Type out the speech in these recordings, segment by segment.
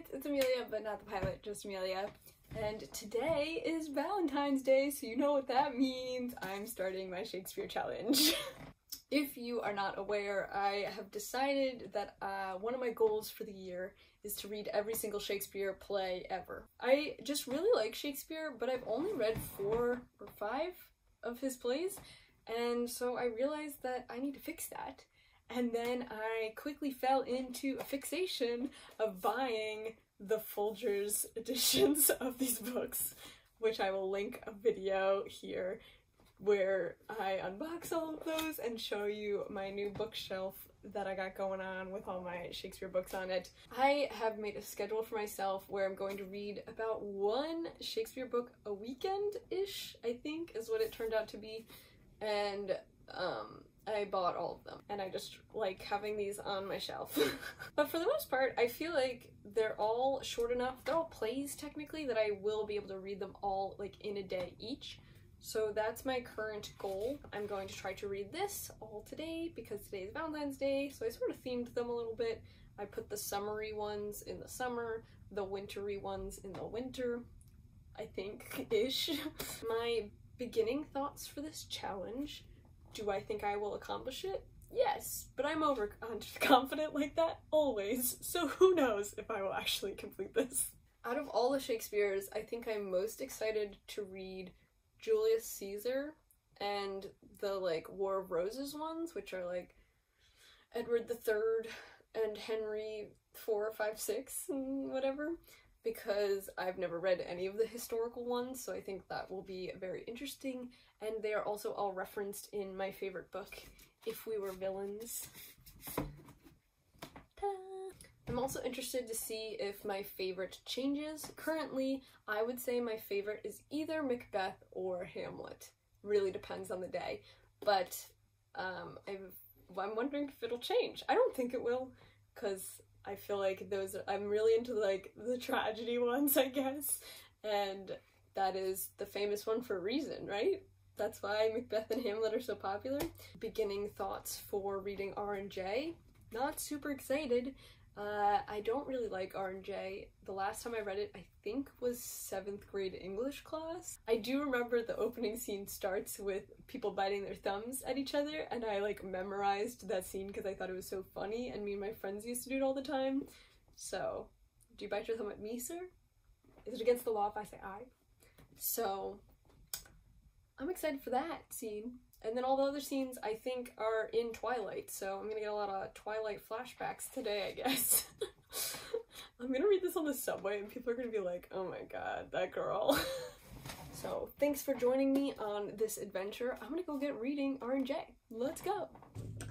guys, it's Amelia, but not the pilot, just Amelia. And today is Valentine's Day, so you know what that means. I'm starting my Shakespeare challenge. If you are not aware, I have decided that one of my goals for the year is to read every single Shakespeare play ever. I just really like Shakespeare, but I've only read 4 or 5 of his plays, and so I realized that I need to fix that. And then I quickly fell into a fixation of buying the Folgers editions of these books, which I will link a video here where I unbox all of those and show you my new bookshelf that I got going on with all my Shakespeare books on it. I have made a schedule for myself where I'm going to read about 1 Shakespeare book a weekend-ish, I think is what it turned out to be, and I bought all of them, and I just like having these on my shelf. But for the most part, I feel like they're all short enough, they're all plays technically, that I will be able to read them all like in a day each. So that's my current goal. I'm going to try to read this all today because today is Valentine's Day, so I sort of themed them a little bit. I put the summery ones in the summer, the wintry ones in the winter, I think-ish. My beginning thoughts for this challenge: do I think I will accomplish it? Yes, but I'm overconfident like that always, so who knows if I will actually complete this. Out of all the Shakespeares, I think I'm most excited to read Julius Caesar and the like War of Roses ones, which are like Edward III and Henry IV, V, VI, and whatever, because I've never read any of the historical ones, so I think that will be very interesting, and they are also all referenced in my favorite book, If We Were Villains. Ta-da! I'm also interested to see if my favorite changes. Currently, I would say my favorite is either Macbeth or Hamlet. Really depends on the day, but I'm wondering if it'll change. I don't think it will, because I feel like I'm really into like the tragedy ones, I guess, and that is the famous one for a reason, right? That's why Macbeth and Hamlet are so popular. Beginning thoughts for reading R&J. Not super excited. I don't really like R&J. The last time I read it, I think, was 7th grade English class. I do remember the opening scene starts with people biting their thumbs at each other, and I like memorized that scene because I thought it was so funny, and me and my friends used to do it all the time. So, do you bite your thumb at me, sir? Is it against the law if I say I? So, I'm excited for that scene. And then all the other scenes, I think, are in Twilight, so I'm gonna get a lot of Twilight flashbacks today, I guess. I'm gonna read this on the subway, and people are gonna be like, oh my god, that girl. So, thanks for joining me on this adventure. I'm gonna go get reading R&J. Let's go!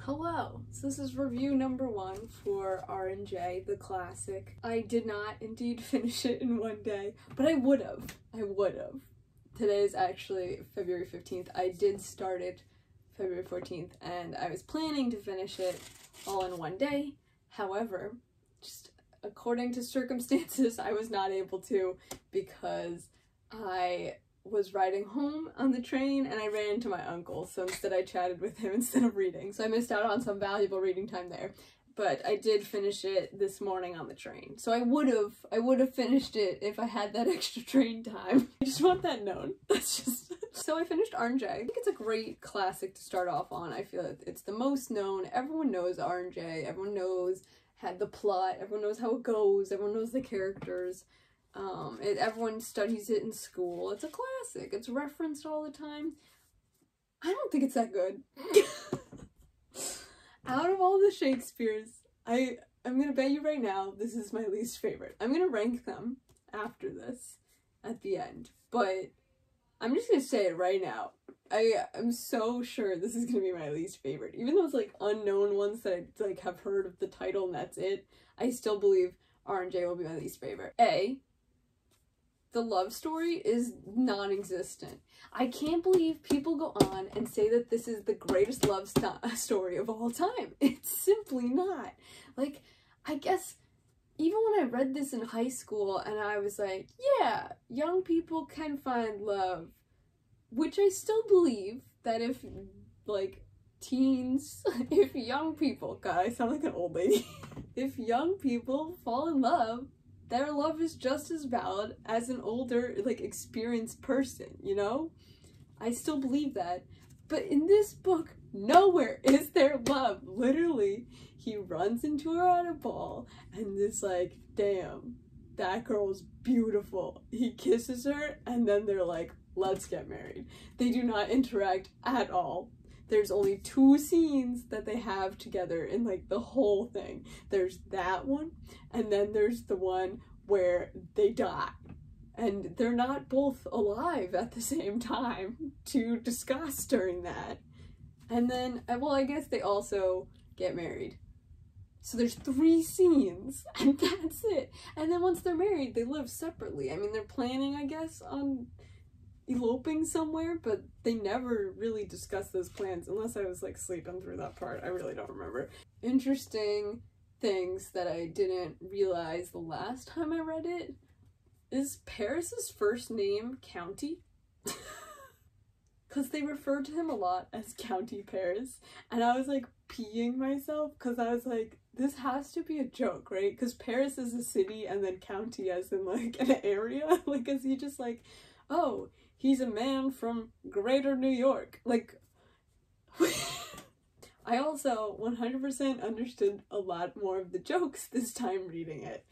Hello! So this is review number 1 for R&J, the classic. I did not indeed finish it in one day, but I would've. I would've. Today is actually February 15th. I did start it February 14th, and I was planning to finish it all in one day. However, just according to circumstances, I was not able to because I was riding home on the train and I ran into my uncle, so instead I chatted with him instead of reading. So I missed out on some valuable reading time there. But I did finish it this morning on the train. So I would have finished it if I had that extra train time. I just want that known. That's just... So I finished R&J. I think it's a great classic to start off on. I feel it's the most known. Everyone knows R&J. Everyone knows the plot. Everyone knows how it goes. Everyone knows the characters. Everyone studies it in school. It's a classic. It's referenced all the time. I don't think it's that good. Out of all the Shakespeares, I'm gonna bet you right now this is my least favorite. I'm gonna rank them after this, at the end, but I'm just gonna say it right now. I'm so sure this is gonna be my least favorite. Even those like unknown ones that I like have heard of the title and that's it, I still believe R&J will be my least favorite. The love story is non-existent. I can't believe people go on and say that this is the greatest love story of all time. It's simply not. Like, I guess even when I read this in high school and I was like, yeah, young people can find love, which I still believe that if, like, teens, if young people, God, I sound like an old lady, if young people fall in love, their love is just as valid as an older, like, experienced person, you know? I still believe that. But in this book, nowhere is there love. Literally, he runs into her at a ball and it's like, damn, that girl's beautiful. He kisses her and then they're like, let's get married. They do not interact at all. There's only 2 scenes that they have together in like the whole thing. There's that one, and then there's the one where they die. And they're not both alive at the same time to discuss during that. And then, well, I guess they also get married. So there's 3 scenes, and that's it. And then once they're married, they live separately. I mean, they're planning, I guess, on eloping somewhere, but they never really discuss those plans unless I was like sleeping through that part. I really don't remember. Interesting things that I didn't realize the last time I read it is Paris's first name County? Because they refer to him a lot as County Paris, and I was like peeing myself because I was like, this has to be a joke, right? Because Paris is a city and then county as in like an area. Like, is he just like, oh, he's a man from Greater New York? Like, I also 100% understood a lot more of the jokes this time reading it.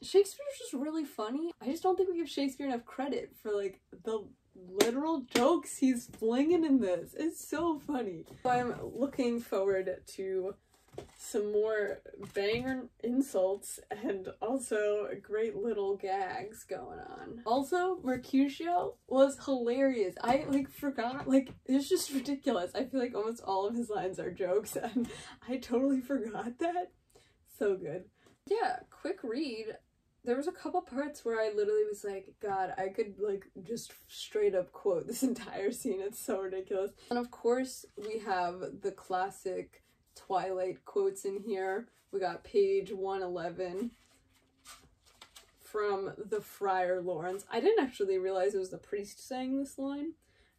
Shakespeare's just really funny. I just don't think we give Shakespeare enough credit for like the literal jokes he's flinging in this. It's so funny. I'm looking forward to some more banger insults and also great little gags going on. Also, Mercutio was hilarious. I like forgot, like, it's just ridiculous. I feel like almost all of his lines are jokes and I totally forgot that. So good. Yeah, quick read. There was a couple parts where I literally was like, God, I could like just straight up quote this entire scene. It's so ridiculous. And of course we have the classic Twilight quotes in here. We got page 111 from the Friar Lawrence. I didn't actually realize it was the priest saying this line.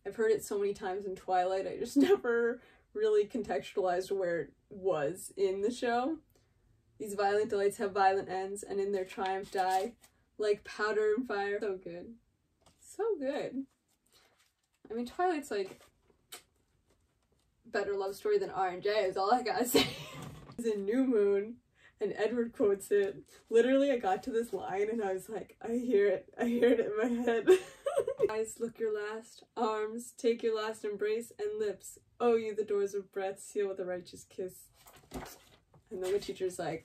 I've heard it so many times in Twilight, I just never really contextualized where it was in the show. These violent delights have violent ends, and in their triumph die like powder and fire. So good. So good. I mean, Twilight's like better love story than R&J is all I gotta say. It's a new moon, and Edward quotes it. Literally, I got to this line and I was like, I hear it in my head. Eyes look your last, arms take your last embrace, and lips, oh you the doors of breath, seal with a righteous kiss. And then the teacher's like,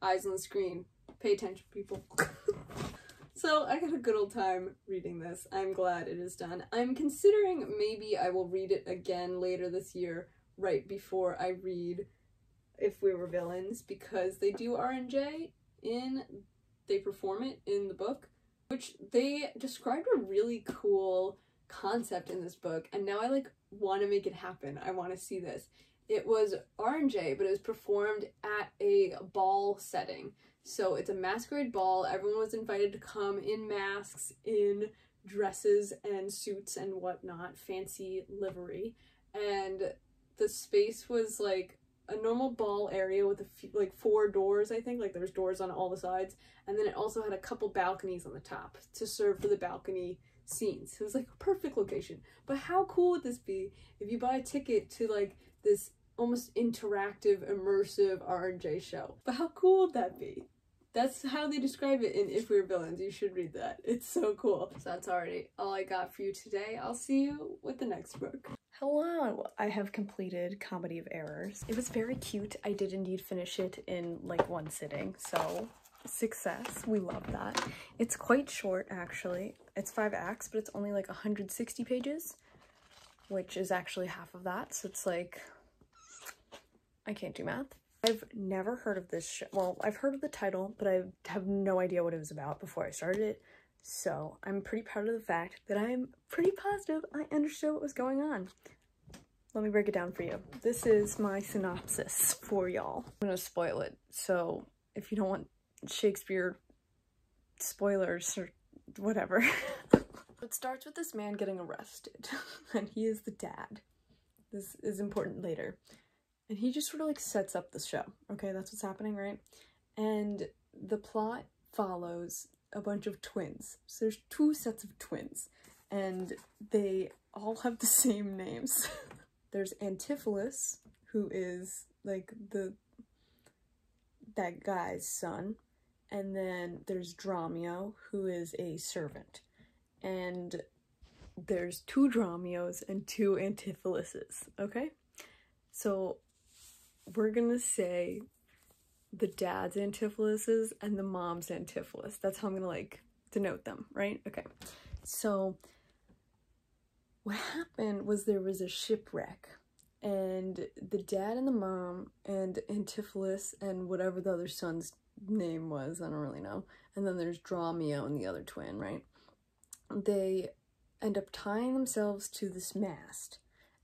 eyes on the screen, pay attention people. So I had a good old time reading this. I'm glad it is done. I'm considering maybe I will read it again later this year, right before I read If We Were Villains, because they do R&J they perform it in the book, which they described a really cool concept in this book, and now I like want to make it happen. I want to see this. It was R&J, but it was performed at a ball setting. So it's a masquerade ball. Everyone was invited to come in masks, in dresses and suits and whatnot, fancy livery. And the space was like a normal ball area with a few, like 4 doors, I think. Like there was doors on all the sides. And then it also had a couple balconies on the top to serve for the balcony scenes. It was like a perfect location. But how cool would this be if you buy a ticket to like this almost interactive, immersive R&J show? But how cool would that be? That's how they describe it in If We Were Villains. You should read that. It's so cool. So that's already all I got for you today. I'll see you with the next book. Hello! I have completed Comedy of Errors. It was very cute. I did indeed finish it in like one sitting, so success. We love that. It's quite short, actually. It's 5 acts, but it's only like 160 pages, which is actually half of that, so it's like, I can't do math. I've never heard of this show. Well, I've heard of the title, but I have no idea what it was about before I started it. So I'm pretty proud of the fact that I'm pretty positive I understood what was going on. Let me break it down for you. This is my synopsis for y'all. I'm gonna spoil it, so if you don't want Shakespeare spoilers or whatever. It starts with this man getting arrested, and he is the dad. This is important later. And he just sort of like sets up the show. Okay, that's what's happening, right? And the plot follows a bunch of twins. So there's 2 sets of twins, and they all have the same names. There's Antipholus, who is like that guy's son, and then there's Dromio, who is a servant, and there's 2 Dromios and 2 Antipholuses, okay? So we're gonna say the dad's Antipholus and the mom's Antipholus. That's how I'm gonna like denote them, right? Okay. So what happened was there was a shipwreck, and the dad and the mom and Antipholus and whatever the other son's name was, I don't really know, and then there's Dromio and the other twin, right? They end up tying themselves to this mast,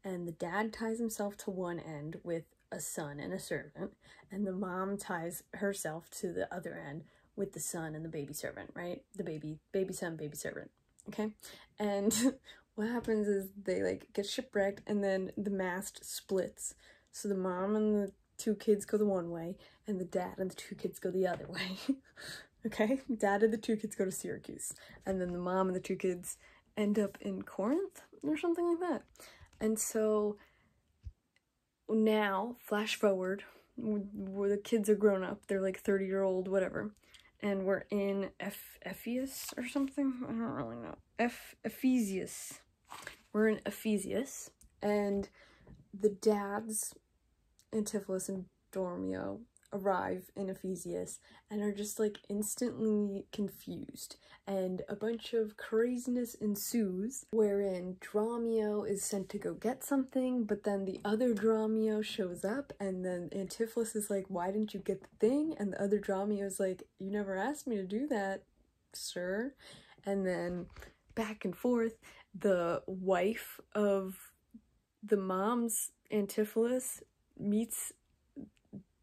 and the dad ties himself to one end with a son and a servant, and the mom ties herself to the other end with the son and the baby servant, right? The baby son, baby servant, okay? And what happens is they like get shipwrecked, and then the mast splits. So the mom and the 2 kids go the one way, and the dad and the 2 kids go the other way. Okay? Dad and the 2 kids go to Syracuse, and then the mom and the 2 kids end up in Corinth or something like that. And so now, flash forward, where the kids are grown up, they're like 30-year-old, whatever, and we're in Ephesus or something? I don't really know. Ephesus. We're in Ephesus, and the dads, Antipholus and Dromio, arrive in Ephesus and are just like instantly confused, and a bunch of craziness ensues, wherein Dromio is sent to go get something, but then the other Dromio shows up, and then Antipholus is like, why didn't you get the thing? And the other Dromio is like, you never asked me to do that, sir. And then back and forth. The wife of the mom's Antipholus meets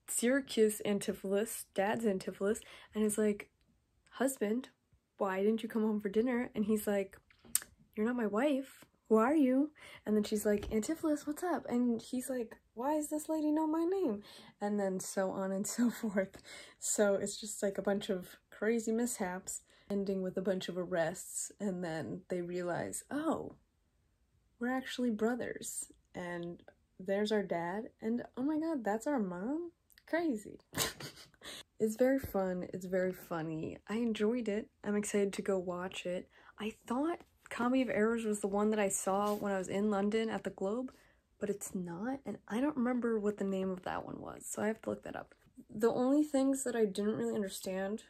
Syracuse Antipholus, dad's Antipholus, and is like, husband, why didn't you come home for dinner? And he's like, you're not my wife, who are you? And then she's like, Antipholus, what's up? And he's like, why does this lady know my name? And then so on and so forth. So it's just like a bunch of crazy mishaps, ending with a bunch of arrests, and then they realize, oh, we're actually brothers, and there's our dad, and oh my god, that's our mom? Crazy. It's very fun, it's very funny. I enjoyed it. I'm excited to go watch it. I thought Comedy of Errors was the one that I saw when I was in London at the Globe, but it's not, and I don't remember what the name of that one was, so I have to look that up. The only things that I didn't really understand,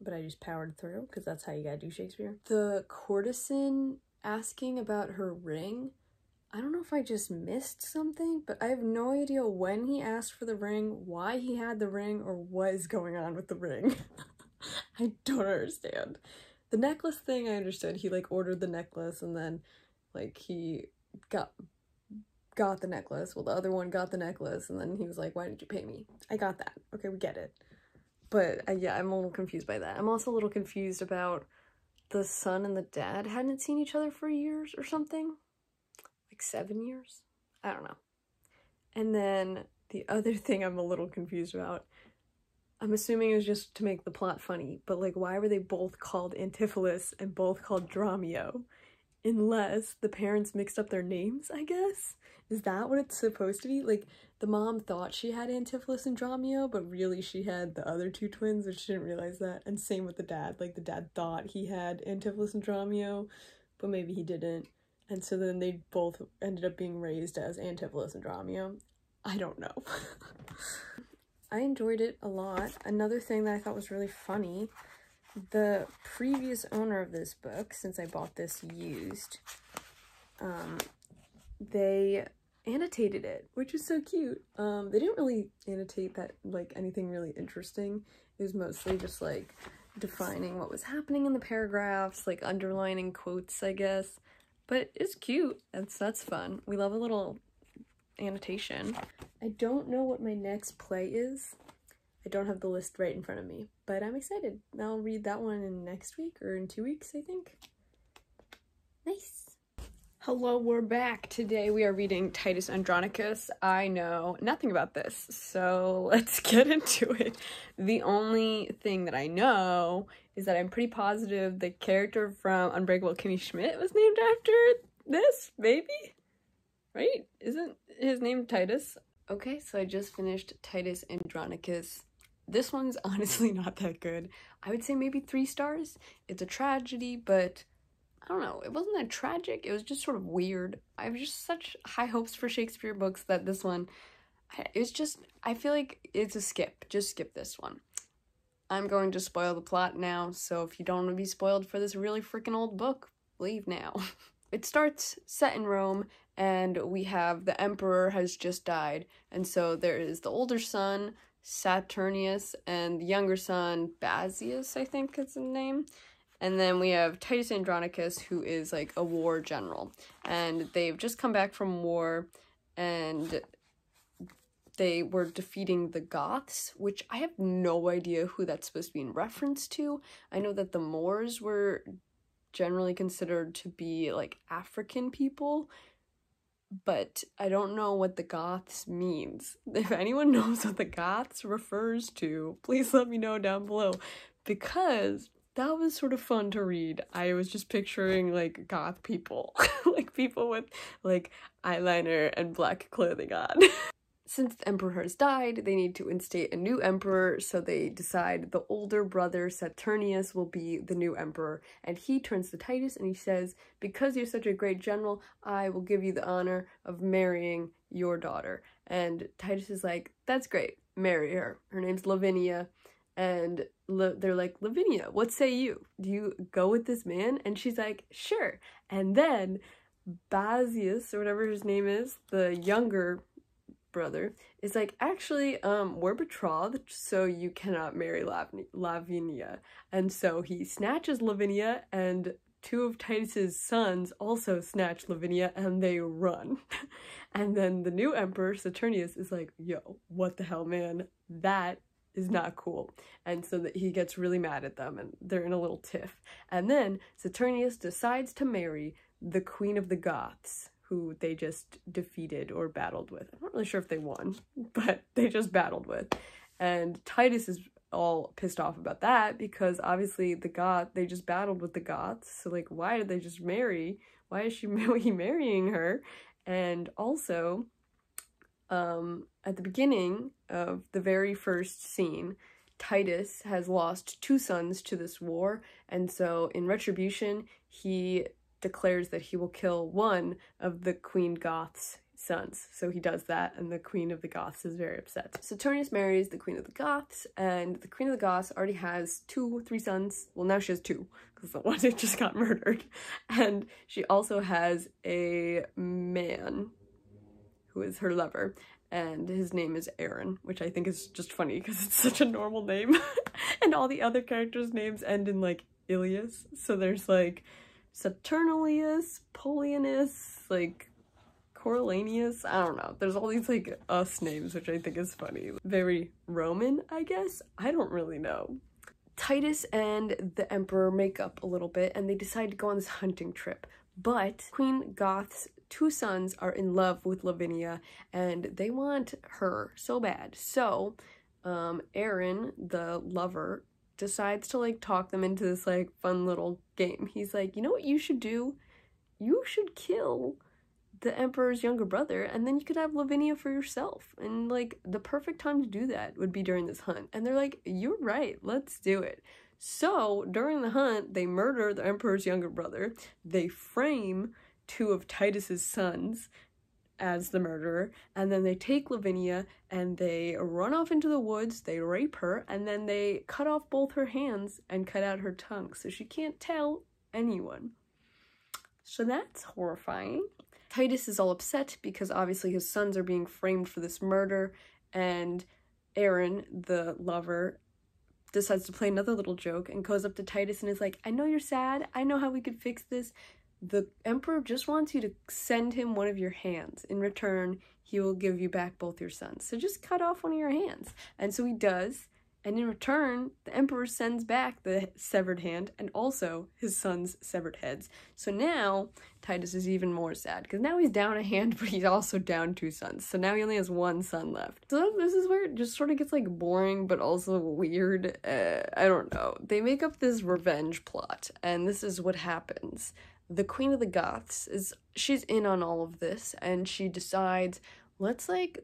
but I just powered through, because that's how you gotta do Shakespeare. The courtesan asking about her ring, I don't know if I just missed something, but I have no idea when he asked for the ring, why he had the ring, or what is going on with the ring. I don't understand. The necklace thing, I understood. He, like, ordered the necklace, and then, like, he got the necklace. Well, the other one got the necklace, and then he was like, why didn't you pay me? I got that. Okay, we get it. But, yeah, I'm a little confused by that. I'm also a little confused about the son and the dad hadn't seen each other for years or something. Like 7 years? I don't know. And then the other thing I'm a little confused about, I'm assuming it was just to make the plot funny, but like, why were they both called Antipholus and both called Dromio? Unless the parents mixed up their names, I guess? Is that what it's supposed to be? Like, the mom thought she had Antipholus and Dromio, but really she had the other 2 twins, but she didn't realize that. And same with the dad. Like, the dad thought he had Antipholus and Dromio, but maybe he didn't. And so then they both ended up being raised as Antipholus and Dromio. I don't know. I enjoyed it a lot. Another thing that I thought was really funny, the previous owner of this book, since I bought this used, they annotated it, which is so cute. They didn't really annotate that, like, anything really interesting. It was mostly just, like, defining what was happening in the paragraphs, like, underlining quotes, I guess. But it's cute. That's fun. We love a little annotation. I don't know what my next play is. I don't have the list right in front of me, but I'm excited. I'll read that one in next week or in 2 weeks, I think. Nice. Hello, we're back. Today we are reading Titus Andronicus. I know nothing about this, so let's get into it. The only thing that I know is that I'm pretty positive the character from Unbreakable Kimmy Schmidt was named after this, maybe? Right? Isn't his name Titus? Okay, so I just finished Titus Andronicus. This one's honestly not that good. I would say maybe 3 stars. It's a tragedy, but I don't know, it wasn't that tragic, it was just sort of weird. I have just such high hopes for Shakespeare books that this one, it's just, I feel like it's a skip. Just skip this one. I'm going to spoil the plot now, so if you don't want to be spoiled for this really freaking old book, leave now. It starts set in Rome, and we have the emperor has just died, and so there is the older son, Saturnius, and the younger son, Basius, I think is his name. And then we have Titus Andronicus, who is like a war general. And they've just come back from war, and they were defeating the Goths, which I have no idea who that's supposed to be in reference to. I know that the Moors were generally considered to be like African people, but I don't know what the Goths means. If anyone knows what the Goths refers to, please let me know down below, because that was sort of fun to read. I was just picturing, like, goth people. Like, people with, like, eyeliner and black clothing on. Since the emperor has died, they need to instate a new emperor, so they decide the older brother, Saturnius, will be the new emperor. And he turns to Titus and he says, because you're such a great general, I will give you the honor of marrying your daughter. And Titus is like, that's great, marry her. Her name's Lavinia. And they're like, Lavinia, what say you? Do you go with this man? And she's like, sure. And then Basius, or whatever his name is, the younger brother, is like, actually, we're betrothed, so you cannot marry Lavinia. And so he snatches Lavinia, and 2 of Titus's sons also snatch Lavinia, and they run. And then the new emperor, Saturnius, is like, yo, what the hell, man? That is not cool. And so that he gets really mad at them, and they're in a little tiff. And then Saturnius decides to marry the Queen of the Goths, who they just defeated or battled with. I'm not really sure if they won, but they just battled with. And Titus is all pissed off about that, because obviously they just battled with the Goths, so like, why did they just marry? Why is he marrying her? And also, at the beginning of the very first scene, Titus has lost 2 sons to this war, and so in retribution, he declares that he will kill one of the Queen Goth's sons. So he does that, and the Queen of the Goths is very upset. Saturnius marries the Queen of the Goths, and the Queen of the Goths already has 3 sons. Well, now she has 2, because the one just got murdered. And she also has a man who is her lover, and his name is Aaron, which I think is just funny because it's such a normal name. And all the other characters' names end in like Ilias. So there's like Saturnius, Polianus, like Coriolanus, I don't know. There's all these like us names, which I think is funny. Very Roman, I guess? I don't really know. Titus and the emperor make up a little bit, and they decide to go on this hunting trip. But Queen Goth's 2 sons are in love with Lavinia, and they want her so bad. So, Aaron, the lover, decides to, like, talk them into this, like, fun little game. He's like, you know what you should do? You should kill the emperor's younger brother, and then you could have Lavinia for yourself. And, like, the perfect time to do that would be during this hunt. And they're like, you're right, let's do it. So, during the hunt, they murder the emperor's younger brother. They frame 2 of Titus's sons as the murderer, and then they take Lavinia and they run off into the woods, they rape her, and then they cut off both her hands and cut out her tongue, so she can't tell anyone. So that's horrifying. Titus is all upset because obviously his sons are being framed for this murder, and Aaron, the lover, decides to play another little joke and goes up to Titus and is like, I know you're sad, I know how we could fix this. The emperor just wants you to send him one of your hands. In return, he will give you back both your sons. So just cut off one of your hands. And so he does, And in return, the emperor sends back the severed hand and also his son's severed heads. So now, Titus is even more sad, because now he's down a hand, but he's also down 2 sons. So now he only has 1 son left. So this is where it just sort of gets, like, boring, but also weird. I don't know. They make up this revenge plot, and this is what happens. The Queen of the Goths she's in on all of this, and she decides, let's, like,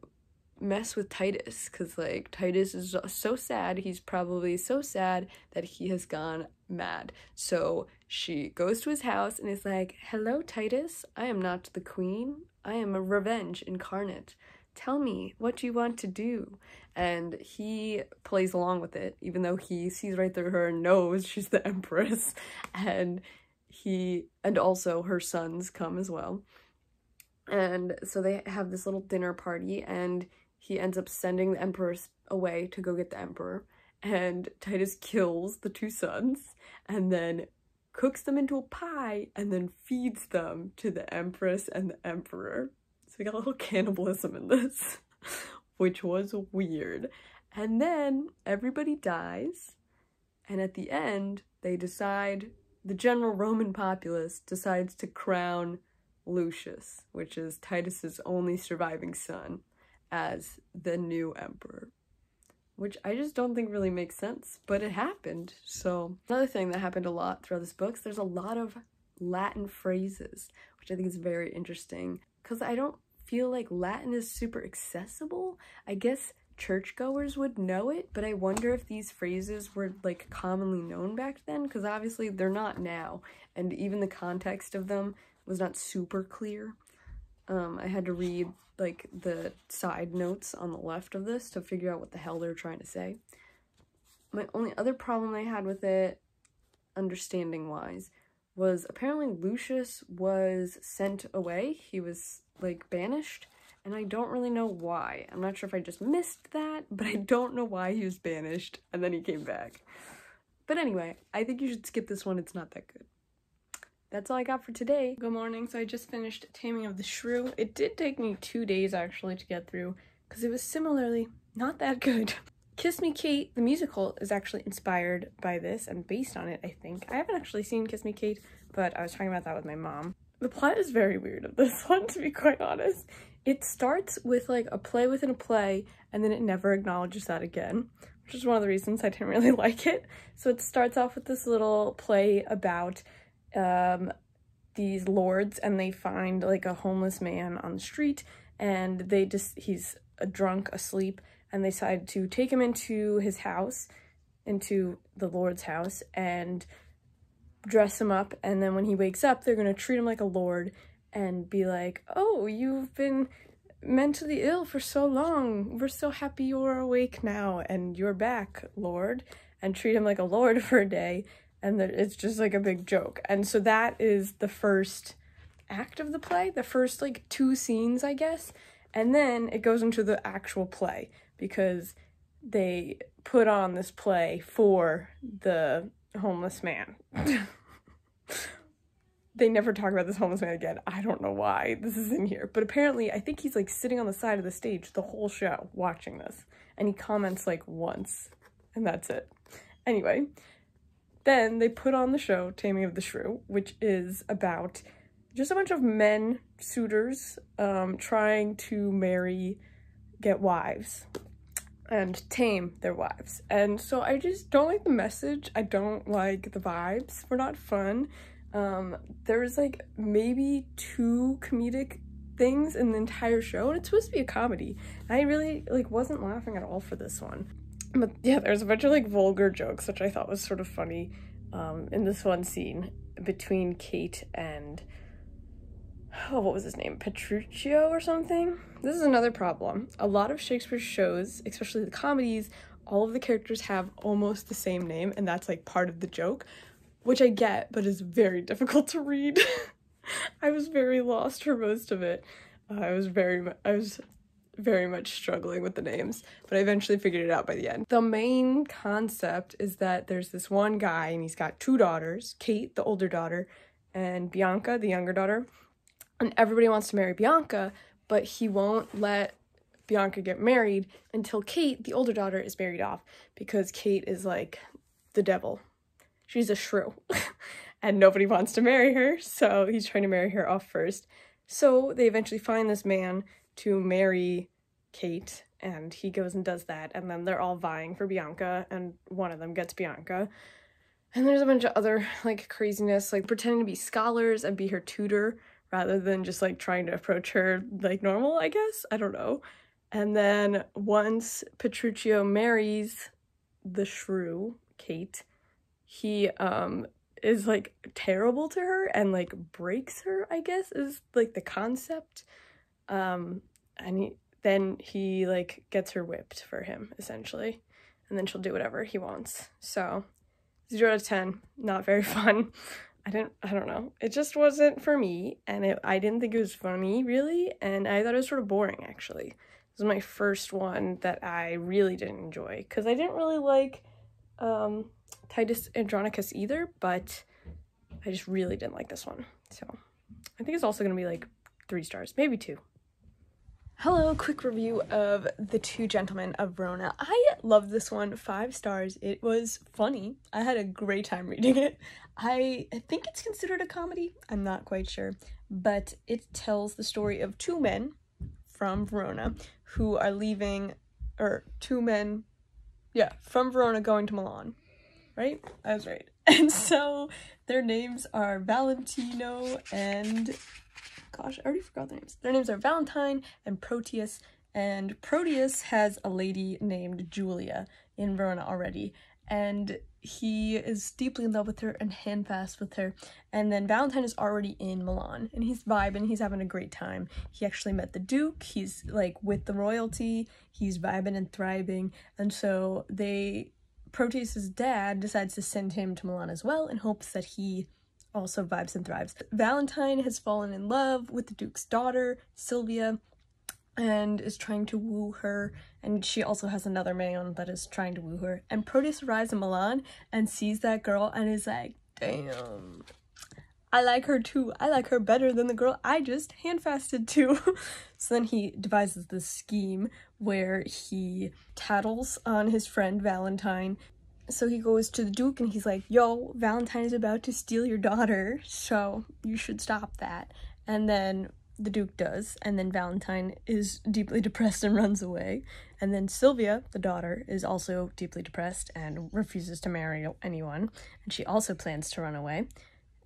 mess with Titus, because, like, Titus is so sad. He's probably so sad that he has gone mad. So she goes to his house and is like, hello, Titus, I am not the queen. I am a revenge incarnate. Tell me, what do you want to do? And he plays along with it, even though he sees right through her and knows she's the empress. And also her sons come as well. And so they have this little dinner party, and he ends up sending the emperor away to go get the emperor. And Titus kills the 2 sons, and then cooks them into a pie, and then feeds them to the empress and the emperor. So we got a little cannibalism in this, which was weird. And then everybody dies, and at the end, the general Roman populace decides to crown Lucius, which is Titus's only surviving son, as the new emperor, which I just don't think really makes sense, but it happened. So another thing that happened a lot throughout this book, there's a lot of Latin phrases, which I think is very interesting, because I don't feel like Latin is super accessible. I guess churchgoers would know it, but I wonder if these phrases were, like, commonly known back then, because obviously they're not now, and even the context of them was not super clear. I had to read, like, the side notes on the left of this to figure out what the hell they're trying to say. My only other problem I had with it, understanding-wise, was apparently Lucius was sent away. He was, like, banished, and I don't really know why. I'm not sure if I just missed that, but I don't know why he was banished, and then he came back. But anyway, I think you should skip this one. It's not that good. That's all I got for today. Good morning. So I just finished Taming of the Shrew. It did take me 2 days actually to get through, because it was similarly not that good. Kiss Me Kate, the musical, is actually inspired by this and based on it, I think. I haven't actually seen Kiss Me Kate, but I was talking about that with my mom. The plot is very weird of this one, to be quite honest. It starts with, like, a play within a play, and then it never acknowledges that again, which is one of the reasons I didn't really like it. So it starts off with this little play about these lords, and they find, like, a homeless man on the street, and he's a drunk, asleep, and they decide to take him into his house, into the lord's house, and dress him up, and then when he wakes up, they're gonna treat him like a lord and be like, oh, you've been mentally ill for so long, we're so happy you're awake now, and you're back, lord, and treat him like a lord for a day. And it's just, like, a big joke. And so that is the first act of the play, the first, like, 2 scenes, I guess. And then it goes into the actual play, because they put on this play for the homeless man. They never talk about this homeless man again. I don't know why this is in here. But apparently, I think he's, like, sitting on the side of the stage the whole show watching this. And he comments, like, once. And that's it. Anyway. Then they put on the show, Taming of the Shrew, which is about just a bunch of men, suitors, trying to get wives, and tame their wives. And so I just don't like the message. I don't like the vibes. We're not fun. There's, like, maybe 2 comedic things in the entire show, and it's supposed to be a comedy. And I really, like, wasn't laughing at all for this one. But yeah, there's a bunch of, like, vulgar jokes, which I thought was sort of funny, in this one scene between Kate and, oh, what was his name? Petruchio or something? This is another problem. A lot of Shakespeare's shows, especially the comedies, all of the characters have almost the same name, and that's, like, part of the joke, which I get, but is very difficult to read. I was very lost for most of it. I was very much struggling with the names, but I eventually figured it out by the end. The main concept is that there's this one guy, and he's got 2 daughters, Kate, the older daughter, and Bianca, the younger daughter, and everybody wants to marry Bianca, but he won't let Bianca get married until Kate, the older daughter, is married off because Kate is like the devil. She's a shrew and nobody wants to marry her, so he's trying to marry her off first. So they eventually find this man to marry Kate, and he goes and does that, and then they're all vying for Bianca, and one of them gets Bianca. And there's a bunch of other, like, craziness, like pretending to be scholars and be her tutor rather than just, like, trying to approach her like normal, I guess. I don't know. And then once Petruchio marries the shrew, Kate, he is like terrible to her and like breaks her, I guess, is like the concept. And then he like gets her whipped for him, essentially, and then she'll do whatever he wants. So 0 to 10, not very fun. I don't know, it just wasn't for me, and I didn't think it was funny really, and I thought it was sort of boring. Actually, this was my first one that I really didn't enjoy because I didn't really like Titus Andronicus either, but I just really didn't like this one. So I think it's also gonna be like 3 stars, maybe 2. Hello, quick review of The Two Gentlemen of Verona. I loved this one, 5 stars. It was funny. I had a great time reading it. I think it's considered a comedy. I'm not quite sure, but it tells the story of 2 men from Verona who are leaving, or 2 men, yeah, from Verona going to Milan, right? I was right. And so their names are Valentino and, gosh, I already forgot their names. Their names are Valentine and Proteus, and Proteus has a lady named Julia in Verona already, and he is deeply in love with her and handfast with her. And then Valentine is already in Milan, and he's vibing, he's having a great time. He actually met the Duke, he's like with the royalty, he's vibing and thriving, and so Proteus's dad decides to send him to Milan as well in hopes that he also vibes and thrives. Valentine has fallen in love with the Duke's daughter, Sylvia, and is trying to woo her, and she also has another man that is trying to woo her. And Proteus arrives in Milan and sees that girl and is like, damn, I like her too. I like her better than the girl I just handfasted to. So then he devises this scheme where he tattles on his friend Valentine. So he goes to the Duke and he's like, yo, Valentine is about to steal your daughter, so you should stop that. And then the Duke does, and then Valentine is deeply depressed and runs away. And then Sylvia, the daughter, is also deeply depressed and refuses to marry anyone, and she also plans to run away.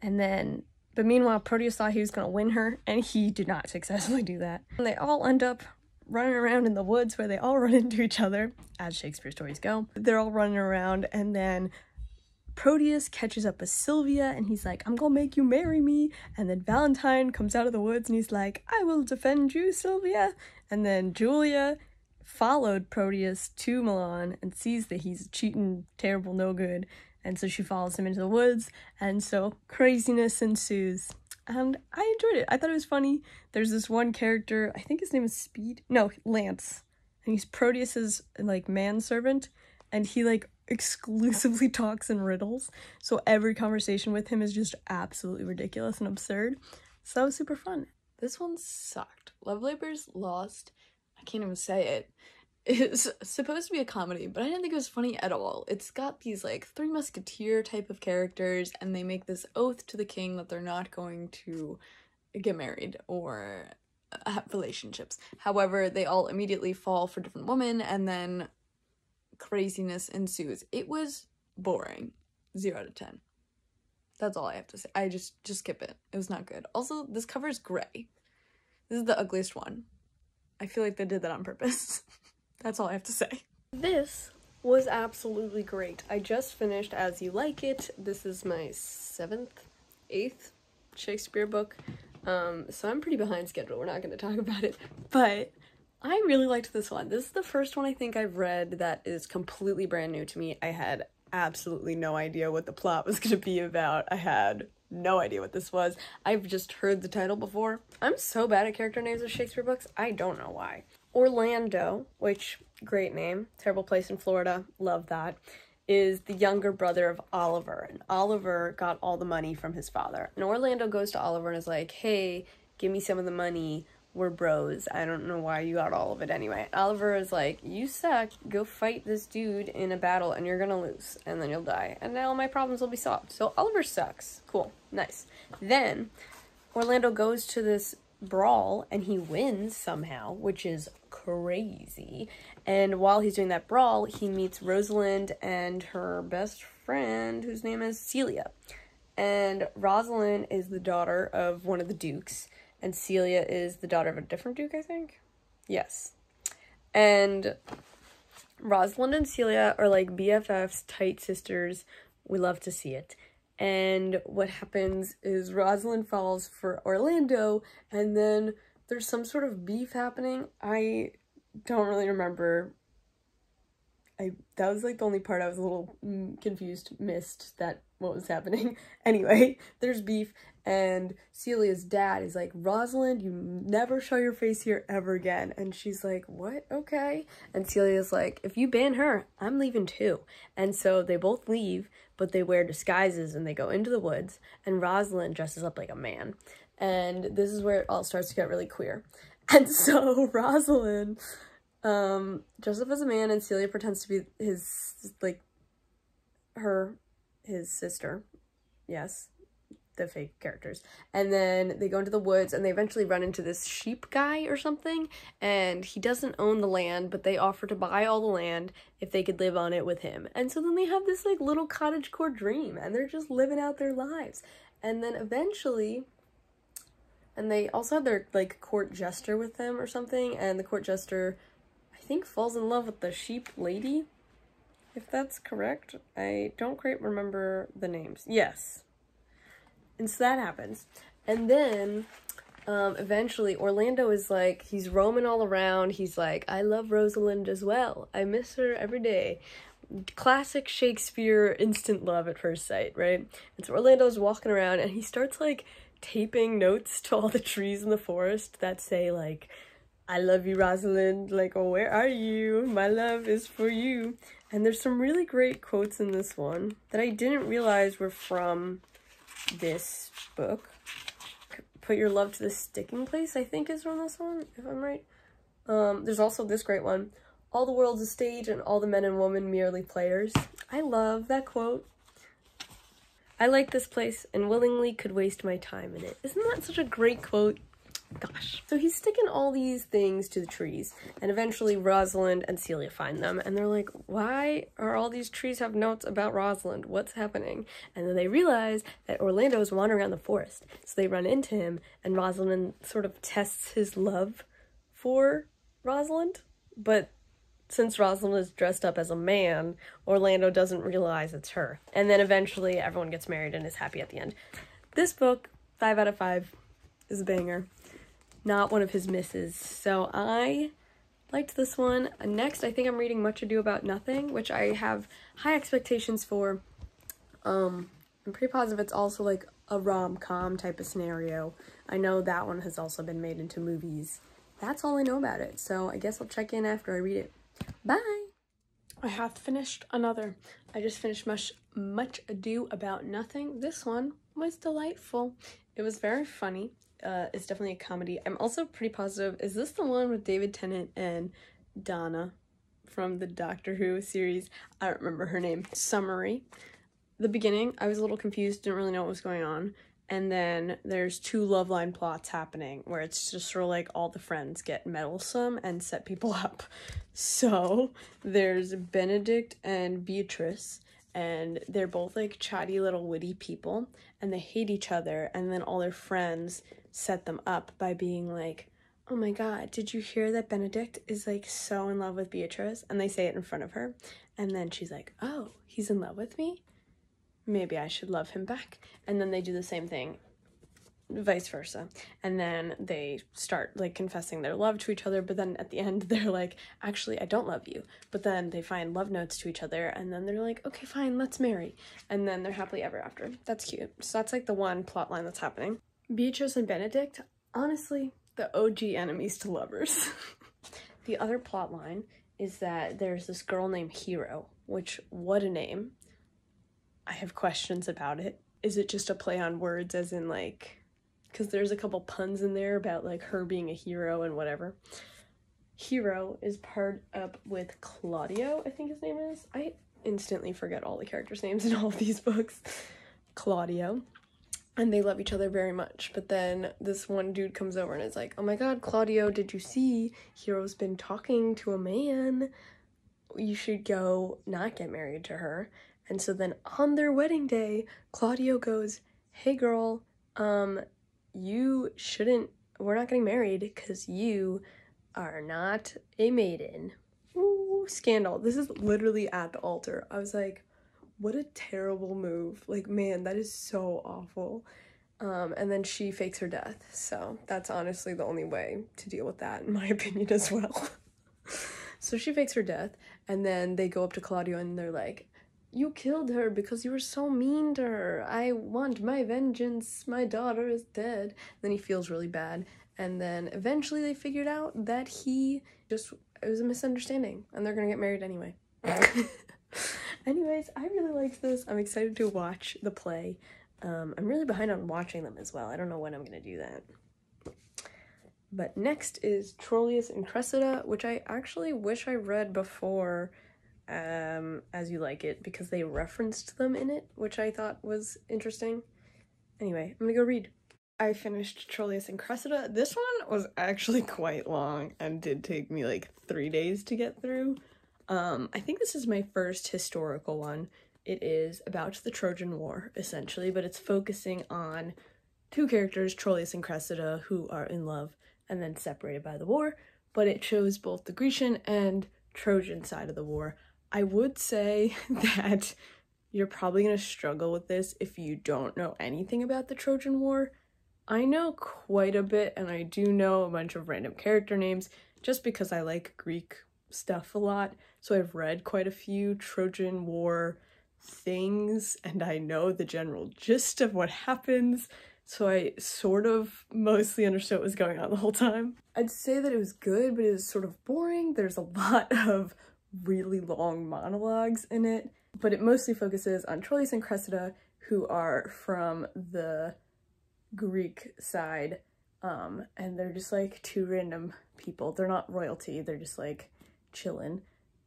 But meanwhile, Proteus thought he was going to win her, and he did not successfully do that. And they all end up running around in the woods where they all run into each other, as Shakespeare stories go. They're all running around, and then Proteus catches up with Sylvia, and he's like, I'm gonna make you marry me. And then Valentine comes out of the woods, and he's like, I will defend you, Sylvia. And then Julia followed Proteus to Milan and sees that he's cheating, terrible, no good. And so she follows him into the woods, and so craziness ensues. And I enjoyed it. I thought it was funny. There's this one character, I think his name is Lance. And he's Proteus's, like, manservant, and he, like, exclusively talks in riddles. So every conversation with him is just absolutely ridiculous and absurd. So that was super fun. This one sucked. Love Labor's Lost, I can't even say it, is supposed to be a comedy, but I didn't think it was funny at all. It's got these like 3 Musketeer type of characters, and they make this oath to the king that they're not going to get married or have relationships. However, they all immediately fall for different women, and then craziness ensues. It was boring. 0 out of 10. That's all I have to say. I just skip it. It was not good. Also, this cover is gray. This is the ugliest one. I feel like they did that on purpose. That's all I have to say. This was absolutely great. I just finished As You Like It. This is my 7th, 8th Shakespeare book. So I'm pretty behind schedule. We're not going to talk about it. But I really liked this one. This is the first one I think I've read that is completely brand new to me. I had absolutely no idea what the plot was going to be about. I had no idea what this was. I've just heard the title before. I'm so bad at character names of Shakespeare books. I don't know why. Orlando, which, great name, terrible place in Florida, love that, is the younger brother of Oliver, and Oliver got all the money from his father. And Orlando goes to Oliver and is like, hey, give me some of the money, we're bros. I don't know why you got all of it anyway. Oliver is like, you suck, go fight this dude in a battle and you're gonna lose and then you'll die and now my problems will be solved. So Oliver sucks. Cool, nice. Then Orlando goes to this brawl and he wins somehow, which is crazy. And while he's doing that brawl, he meets Rosalind and her best friend, whose name is Celia. And Rosalind is the daughter of one of the dukes, and Celia is the daughter of a different duke, I think? Yes. And Rosalind and Celia are like BFFs, tight sisters. We love to see it. And what happens is Rosalind falls for Orlando, and then there's some sort of beef happening. I don't really remember. That was like the only part I was a little confused, missed that what was happening. Anyway, there's beef, and Celia's dad is like, Rosalind, you never show your face here ever again. And she's like, what? Okay. And Celia's like, if you ban her, I'm leaving too. And so they both leave, but they wear disguises and they go into the woods, and Rosalind dresses up like a man. And this is where it all starts to get really queer. And so Rosalind dresses up as a man, and Celia pretends to be his sister. Yes, the fake characters. And then they go into the woods, and they eventually run into this sheep guy or something, and he doesn't own the land, but they offer to buy all the land if they could live on it with him. And so then they have this like little cottagecore dream, and they're just living out their lives. And then eventually, and they also have their like court jester with them or something, and the court jester, I think, falls in love with the sheep lady, if that's correct. I don't quite remember the names. Yes. And so that happens. And then eventually Orlando is like, he's roaming all around. He's like, I love Rosalind as well. I miss her every day. Classic Shakespeare instant love at first sight, right? And so Orlando's walking around and he starts like taping notes to all the trees in the forest that say like, I love you, Rosalind, like, oh, where are you? My love is for you. And there's some really great quotes in this one that I didn't realize were from this book. Put your love to the sticking place, I think, is from this one, if I'm right. There's also this great one. All the world's a stage and all the men and women merely players. I love that quote. I like this place and willingly could waste my time in it. Isn't that such a great quote? Gosh. So he's sticking all these things to the trees, and eventually Rosalind and Celia find them, and they're like, why are all these trees have notes about Rosalind? What's happening? And then they realize that Orlando is wandering around the forest, so they run into him, and Rosalind sort of tests his love for Rosalind, but since Rosalind is dressed up as a man, Orlando doesn't realize it's her. And then eventually everyone gets married and is happy at the end. This book, 5 out of 5, is a banger. Not one of his misses. So I liked this one. Next, I think I'm reading Much Ado About Nothing, which I have high expectations for. I'm pretty positive it's also like a rom-com type of scenario. I know that one has also been made into movies. That's all I know about it. So I guess I'll check in after I read it. Bye! I have finished another. I just finished Much Ado About Nothing. This one was delightful. It was very funny. It's definitely a comedy. I'm also pretty positive. Is this the one with David Tennant and Donna from the Doctor Who series? I don't remember her name. Summary. The beginning, I was a little confused, didn't really know what was going on. And then there's 2 love line plots happening where it's just sort of like all the friends get meddlesome and set people up. So there's Benedict and Beatrice, and they're both like chatty little witty people, and they hate each other, and then all their friends set them up by being like, oh my god, did you hear that Benedict is like so in love with Beatrice? And they say it in front of her, and then she's like, oh, he's in love with me? Maybe I should love him back. And then they do the same thing, vice versa. And then they start like confessing their love to each other, but then at the end they're like, actually, I don't love you. But then they find love notes to each other, and then they're like, okay, fine, let's marry. And then they're happily ever after. That's cute. So that's like the one plot line that's happening. Beatrice and Benedict, honestly, the OG enemies to lovers. The other plot line is that there's this girl named Hero, which, what a name. I have questions about it. Is it just a play on words as in like because there's a couple puns in there about like her being a hero and whatever. Hero is paired up with Claudio, I think his name is. I instantly forget all the characters' names in all of these books. Claudio. And they love each other very much. But then this one dude comes over and is like, oh my god, Claudio, did you see? Hero's been talking to a man. You should go not get married to her. And so then on their wedding day, Claudio goes, hey girl, you shouldn't, we're not getting married because you are not a maiden. Ooh, scandal. This is literally at the altar. I was like, what a terrible move. Like, man, that is so awful. And then she fakes her death. So that's honestly the only way to deal with that, in my opinion, as well. So she fakes her death, and then they go up to Claudio and they're like, you killed her because you were so mean to her. I want my vengeance. My daughter is dead. Then he feels really bad. And then eventually they figured out that it was a misunderstanding, and they're gonna get married anyway. Anyways, I really liked this. I'm excited to watch the play. I'm really behind on watching them as well. I don't know when I'm gonna do that. But next is Trollius and Cressida, which I actually wish I read before As You Like It, because they referenced them in it, which I thought was interesting. Anyway, I'm gonna go read. I finished Trollius and Cressida. This one was actually quite long and did take me like 3 days to get through. I think this is my first historical one. It is about the Trojan War, essentially, but it's focusing on two characters, Trollius and Cressida, who are in love and then separated by the war, but it shows both the Grecian and Trojan side of the war. I would say that you're probably going to struggle with this if you don't know anything about the Trojan War. I know quite a bit, and I do know a bunch of random character names just because I like Greek stuff a lot. So I've read quite a few Trojan War things, and I know the general gist of what happens. So I sort of mostly understood what was going on the whole time. I'd say that it was good, but it was sort of boring. There's a lot of really long monologues in it, but it mostly focuses on Trollius and Cressida, who are from the Greek side, and they're just like two random people. They're not royalty, they're just like chillin'.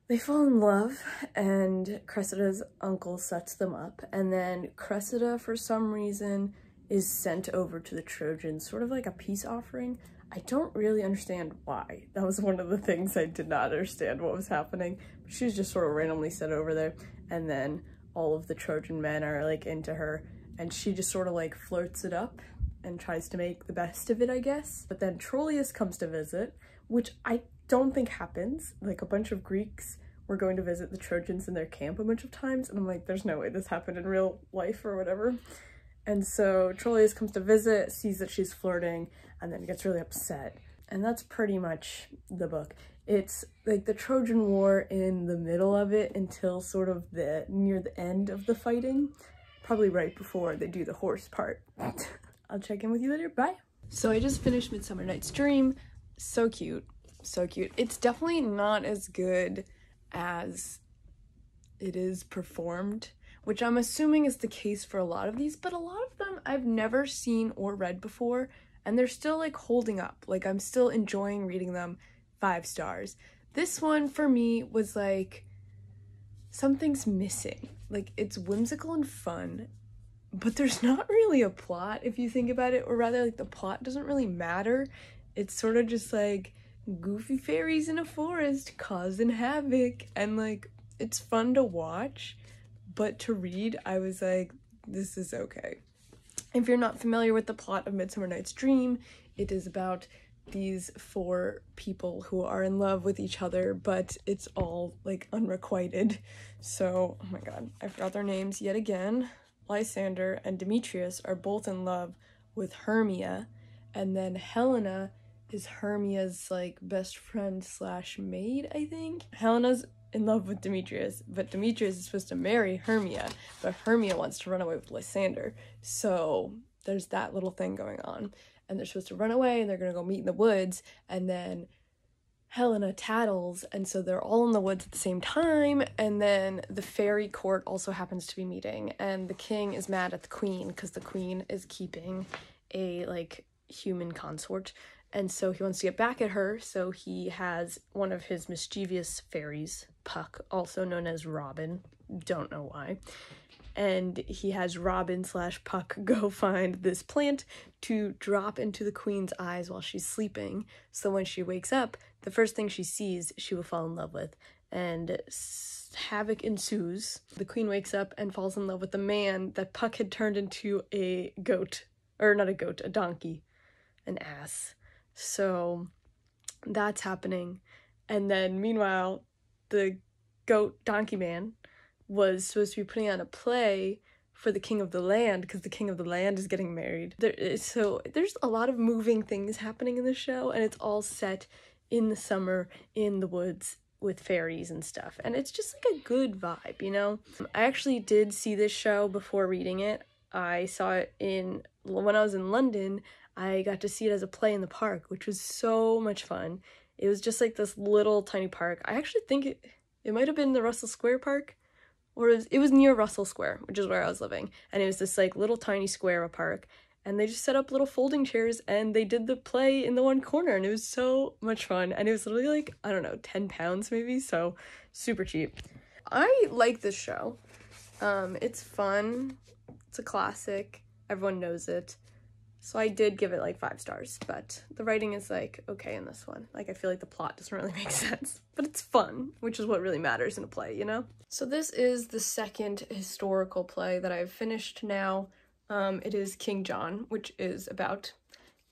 They fall in love, and Cressida's uncle sets them up, and then Cressida, for some reason, is sent over to the Trojans, sort of like a peace offering. I don't really understand why. That was one of the things I did not understand what was happening. But she was just sort of randomly sent over there, and then all of the Trojan men are like into her, and she just sort of like flirts it up and tries to make the best of it, I guess. But then Trollius comes to visit, which I don't think happens. Like, a bunch of Greeks were going to visit the Trojans in their camp a bunch of times, and I'm like, there's no way this happened in real life or whatever. And so Trollius comes to visit, sees that she's flirting, and then gets really upset. And that's pretty much the book. It's like the Trojan War in the middle of it until sort of near the end of the fighting, probably right before they do the horse part. I'll check in with you later. Bye. So I just finished Midsummer Night's Dream. So cute. So cute. It's definitely not as good as it is performed, which I'm assuming is the case for a lot of these, but a lot of them I've never seen or read before, and they're still like holding up. Like, I'm still enjoying reading them. 5 stars. This one for me was like, something's missing. Like, it's whimsical and fun, but there's not really a plot if you think about it, or rather, like, the plot doesn't really matter. It's sort of just like goofy fairies in a forest causing havoc, and like, it's fun to watch, but to read, I was like, this is okay. If you're not familiar with the plot of Midsummer Night's Dream, it is about these 4 people who are in love with each other, but it's all like unrequited. So, oh my god, I forgot their names yet again. Lysander and Demetrius are both in love with Hermia, and then Helena is Hermia's like best friend slash maid, I think. Helena's in love with Demetrius, but Demetrius is supposed to marry Hermia, but Hermia wants to run away with Lysander. So there's that little thing going on, and they're supposed to run away, and they're gonna go meet in the woods, and then Helena tattles, and so they're all in the woods at the same time, and then the fairy court also happens to be meeting, and the king is mad at the queen because the queen is keeping a, like, human consort. And so he wants to get back at her, so he has one of his mischievous fairies, Puck, also known as Robin, don't know why, and he has Robin/Puck go find this plant to drop into the queen's eyes while she's sleeping, so when she wakes up, the first thing she sees, she will fall in love with, and havoc ensues. The queen wakes up and falls in love with the man that Puck had turned into a goat, or not a goat, a donkey, an ass. So that's happening. And then meanwhile, the goat donkey man was supposed to be putting on a play for the king of the land, because the king of the land is getting married. So there's a lot of moving things happening in the show, and it's all set in the summer in the woods with fairies and stuff. And it's just like a good vibe, you know? I actually did see this show before reading it. I saw it when I was in London. I got to see it as a play in the park, which was so much fun. It was just like this little tiny park. I actually think it might have been the Russell Square Park, or it was near Russell Square, which is where I was living. And it was this like little tiny square of a park, and they just set up little folding chairs and they did the play in the one corner, and it was so much fun. And it was literally like, I don't know, £10 maybe, so super cheap. I like this show. It's fun. It's a classic. Everyone knows it. So I did give it like 5 stars, but the writing is like okay in this one. Like I feel like the plot doesn't really make sense, but it's fun, which is what really matters in a play, you know? So this is the second historical play that I've finished now. It is King John, which is about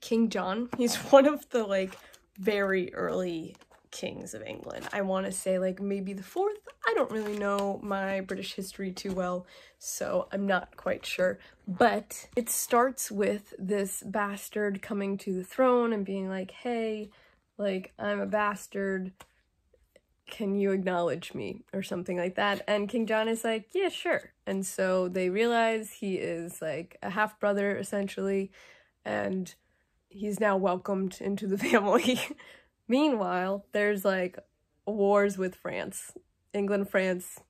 King John. He's one of the like very early kings of England. I want to say like maybe the 4th. I don't really know my British history too well, so I'm not quite sure. But it starts with this bastard coming to the throne and being like, hey, like, I'm a bastard, can you acknowledge me? Or something like that. And King John is like, yeah, sure. And so they realize he is like a half-brother, essentially, and he's now welcomed into the family. Meanwhile, there's like wars with France. England and France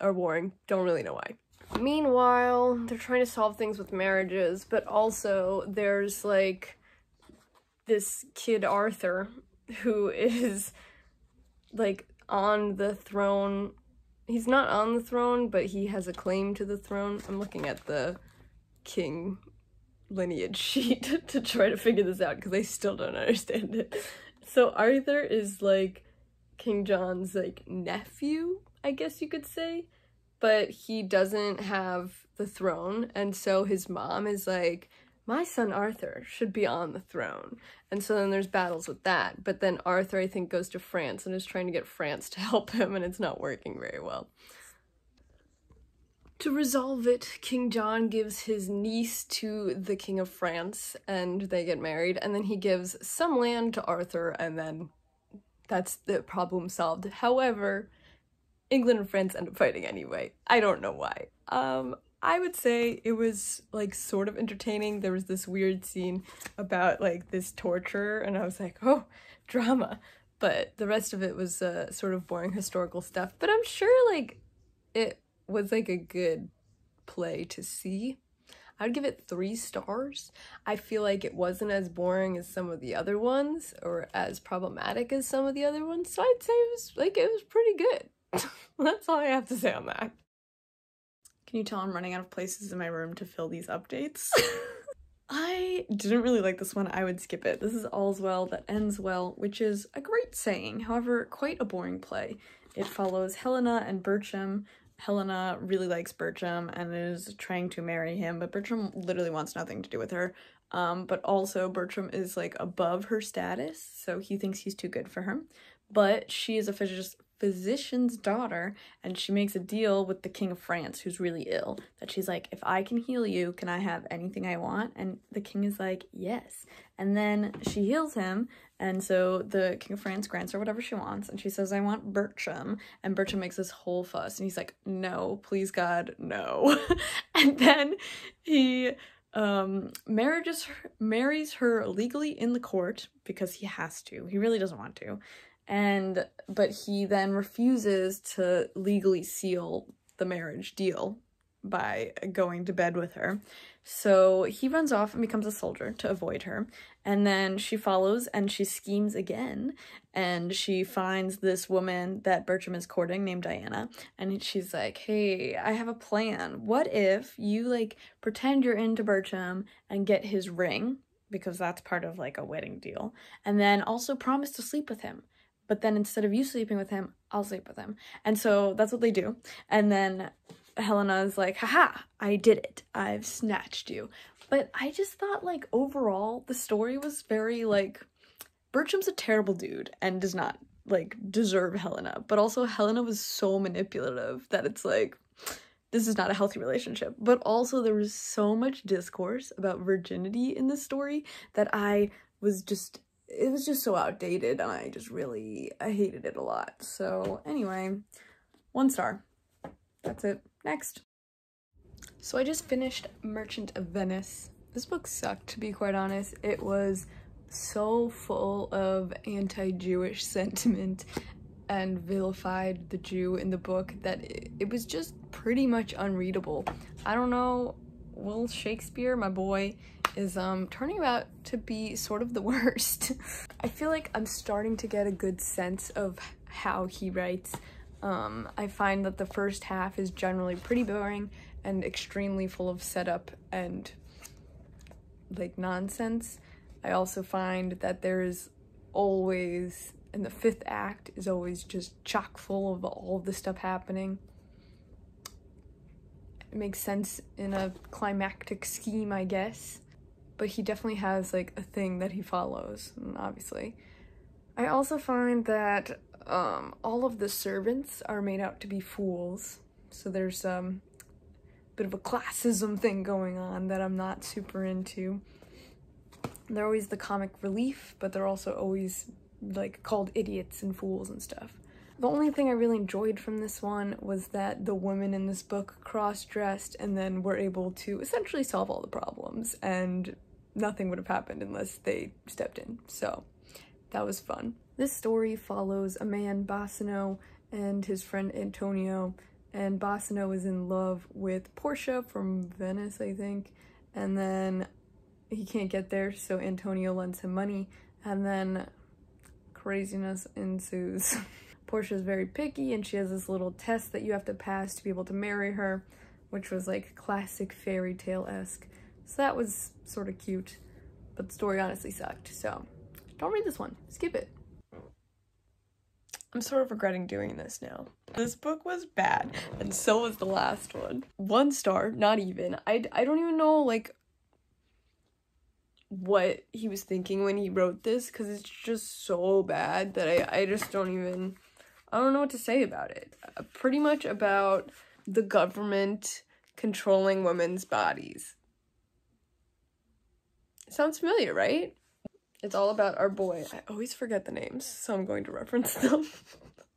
are warring. Don't really know why. Meanwhile, they're trying to solve things with marriages, but also there's like this kid Arthur who is like on the throne. He's not on the throne, but he has a claim to the throne. I'm looking at the king lineage sheet to try to figure this out because I still don't understand it. So Arthur is like King John's like nephew, I guess you could say, but he doesn't have the throne, and so his mom is like, my son Arthur should be on the throne. And so then there's battles with that, but then Arthur, I think, goes to France and is trying to get France to help him, and it's not working very well. To resolve it, King John gives his niece to the King of France, and they get married, and then he gives some land to Arthur, and then that's the problem solved. However, England and France end up fighting anyway. I don't know why. I would say it was like sort of entertaining. There was this weird scene about like this torture, and I was like, oh, drama. But the rest of it was sort of boring historical stuff. But I'm sure like it was like a good play to see. I'd give it 3 stars. I feel like it wasn't as boring as some of the other ones, or as problematic as some of the other ones. So I'd say it was pretty good. That's all I have to say on that. Can you tell I'm running out of places in my room to fill these updates? I didn't really like this one. I would skip it. This is All's Well That Ends Well, which is a great saying, however, quite a boring play. It follows Helena and Bertram. Helena really likes Bertram and is trying to marry him, but Bertram literally wants nothing to do with her. But also Bertram is like above her status, so he thinks he's too good for her. But she is a physician's daughter, and she makes a deal with the King of France, who's really ill, that she's like, if I can heal you, can I have anything I want? And the king is like, yes. And then she heals him, and so the King of France grants her whatever she wants, and she says, I want Bertram. And Bertram makes this whole fuss, and he's like, no, please God, no. And then he marries her legally in the court, because he has to. He really doesn't want to. But he then refuses to legally seal the marriage deal by going to bed with her. So he runs off and becomes a soldier to avoid her. And then she follows and she schemes again. And she finds this woman that Bertram is courting named Diana. And she's like, hey, I have a plan. What if you, like, pretend you're into Bertram and get his ring? Because that's part of, like, a wedding deal. And then also promise to sleep with him. But then instead of you sleeping with him, I'll sleep with him. And so that's what they do. And then Helena's like, haha, I did it. I've snatched you. But I just thought, like, overall, the story was very, like, Bertram's a terrible dude and does not, like, deserve Helena. But also Helena was so manipulative that it's like, this is not a healthy relationship. But also there was so much discourse about virginity in this story that it was just so outdated, and I hated it a lot. So anyway, 1 star. That's it. Next. So I just finished Merchant of Venice. This book sucked, to be quite honest. It was so full of anti-Jewish sentiment and vilified the Jew in the book that it was just pretty much unreadable. I don't know, Will Shakespeare, my boy, is turning out to be sort of the worst. I feel like I'm starting to get a good sense of how he writes. I find that the first half is generally pretty boring and extremely full of setup and, like, nonsense. I also find that there's always, and the 5th act is always just chock full of all of the stuff happening. It makes sense in a climactic scheme, I guess. But he definitely has, like, a thing that he follows, obviously. I also find that all of the servants are made out to be fools. So there's a bit of a classism thing going on that I'm not super into. They're always the comic relief, but they're also always, like, called idiots and fools and stuff. The only thing I really enjoyed from this one was that the women in this book cross-dressed and then were able to essentially solve all the problems, and nothing would have happened unless they stepped in. So that was fun. This story follows a man, Bassano, and his friend Antonio, and Bassano is in love with Portia from Venice, I think, and then he can't get there, so Antonio lends him money, and then craziness ensues. Portia's very picky, and she has this little test that you have to pass to be able to marry her, which was, like, classic fairy tale-esque. So that was sort of cute, but the story honestly sucked, so don't read this one. Skip it. I'm sort of regretting doing this now. This book was bad, and so was the last one. 1 star, not even. I don't even know, like, what he was thinking when he wrote this, because it's just so bad that I just don't know what to say about it. Pretty much about the government controlling women's bodies. Sounds familiar, right? It's all about our boy. I always forget the names, so I'm going to reference them.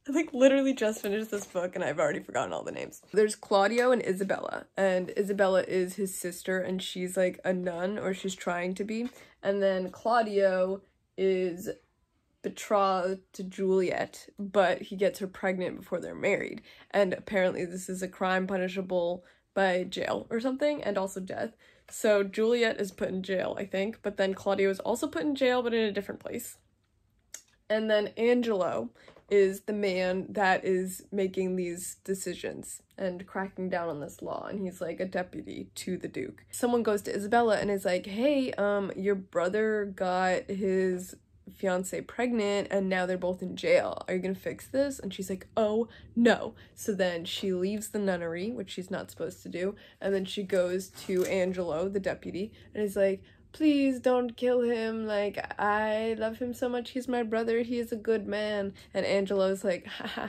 I, like, literally just finished this book and I've already forgotten all the names. There's Claudio and Isabella, and Isabella is his sister, and she's, like, a nun, or she's trying to be. And then Claudio is betrothed to Juliet, but he gets her pregnant before they're married. And apparently this is a crime punishable by jail or something, and also death. So Juliet is put in jail, I think, but then Claudio is also put in jail, but in a different place. And then Angelo is the man that is making these decisions and cracking down on this law, and he's, like, a deputy to the Duke. Someone goes to Isabella and is like, hey, your brother got his fiance pregnant and now they're both in jail. Are you gonna fix this? And she's like, oh no. So then she leaves the nunnery, which she's not supposed to do, and then she goes to Angelo, the deputy, and is like, please don't kill him, like, I love him so much, he's my brother, he is a good man. And Angelo's like, haha,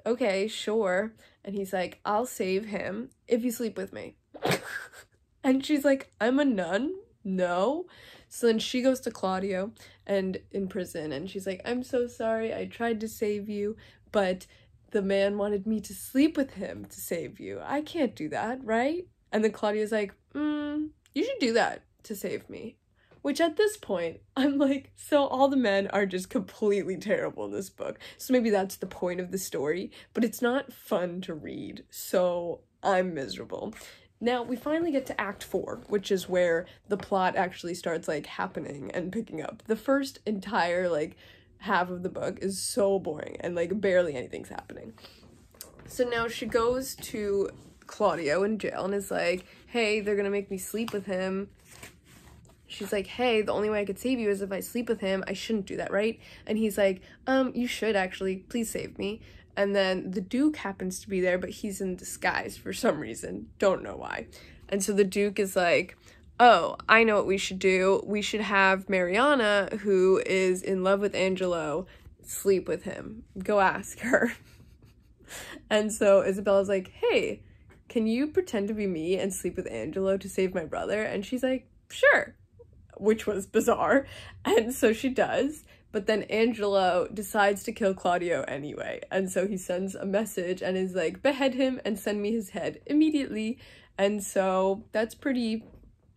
okay, sure. And he's like, I'll save him if you sleep with me. And she's like, I'm a nun? No. So then she goes to Claudio and in prison, and she's like, I'm so sorry, I tried to save you, but the man wanted me to sleep with him to save you. I can't do that, right? And then Claudio's like, you should do that to save me. Which at this point, I'm like, so all the men are just completely terrible in this book. So maybe that's the point of the story, but it's not fun to read, so I'm miserable. Now, we finally get to Act 4, which is where the plot actually starts, like, happening and picking up. The first entire, like, half of the book is so boring, and, like, barely anything's happening. So now she goes to Claudio in jail and is like, hey, they're gonna make me sleep with him. She's like, hey, the only way I could save you is if I sleep with him. I shouldn't do that, right? And he's like, you should actually. Please save me. And then the Duke happens to be there, but he's in disguise for some reason. Don't know why. And so the Duke is like, oh, I know what we should do. We should have Mariana, who is in love with Angelo, sleep with him. Go ask her. And so Isabella's like, hey, can you pretend to be me and sleep with Angelo to save my brother? And she's like, sure. Which was bizarre. And so she does, but then Angelo decides to kill Claudio anyway, and so he sends a message and is like, behead him and send me his head immediately. And so that's pretty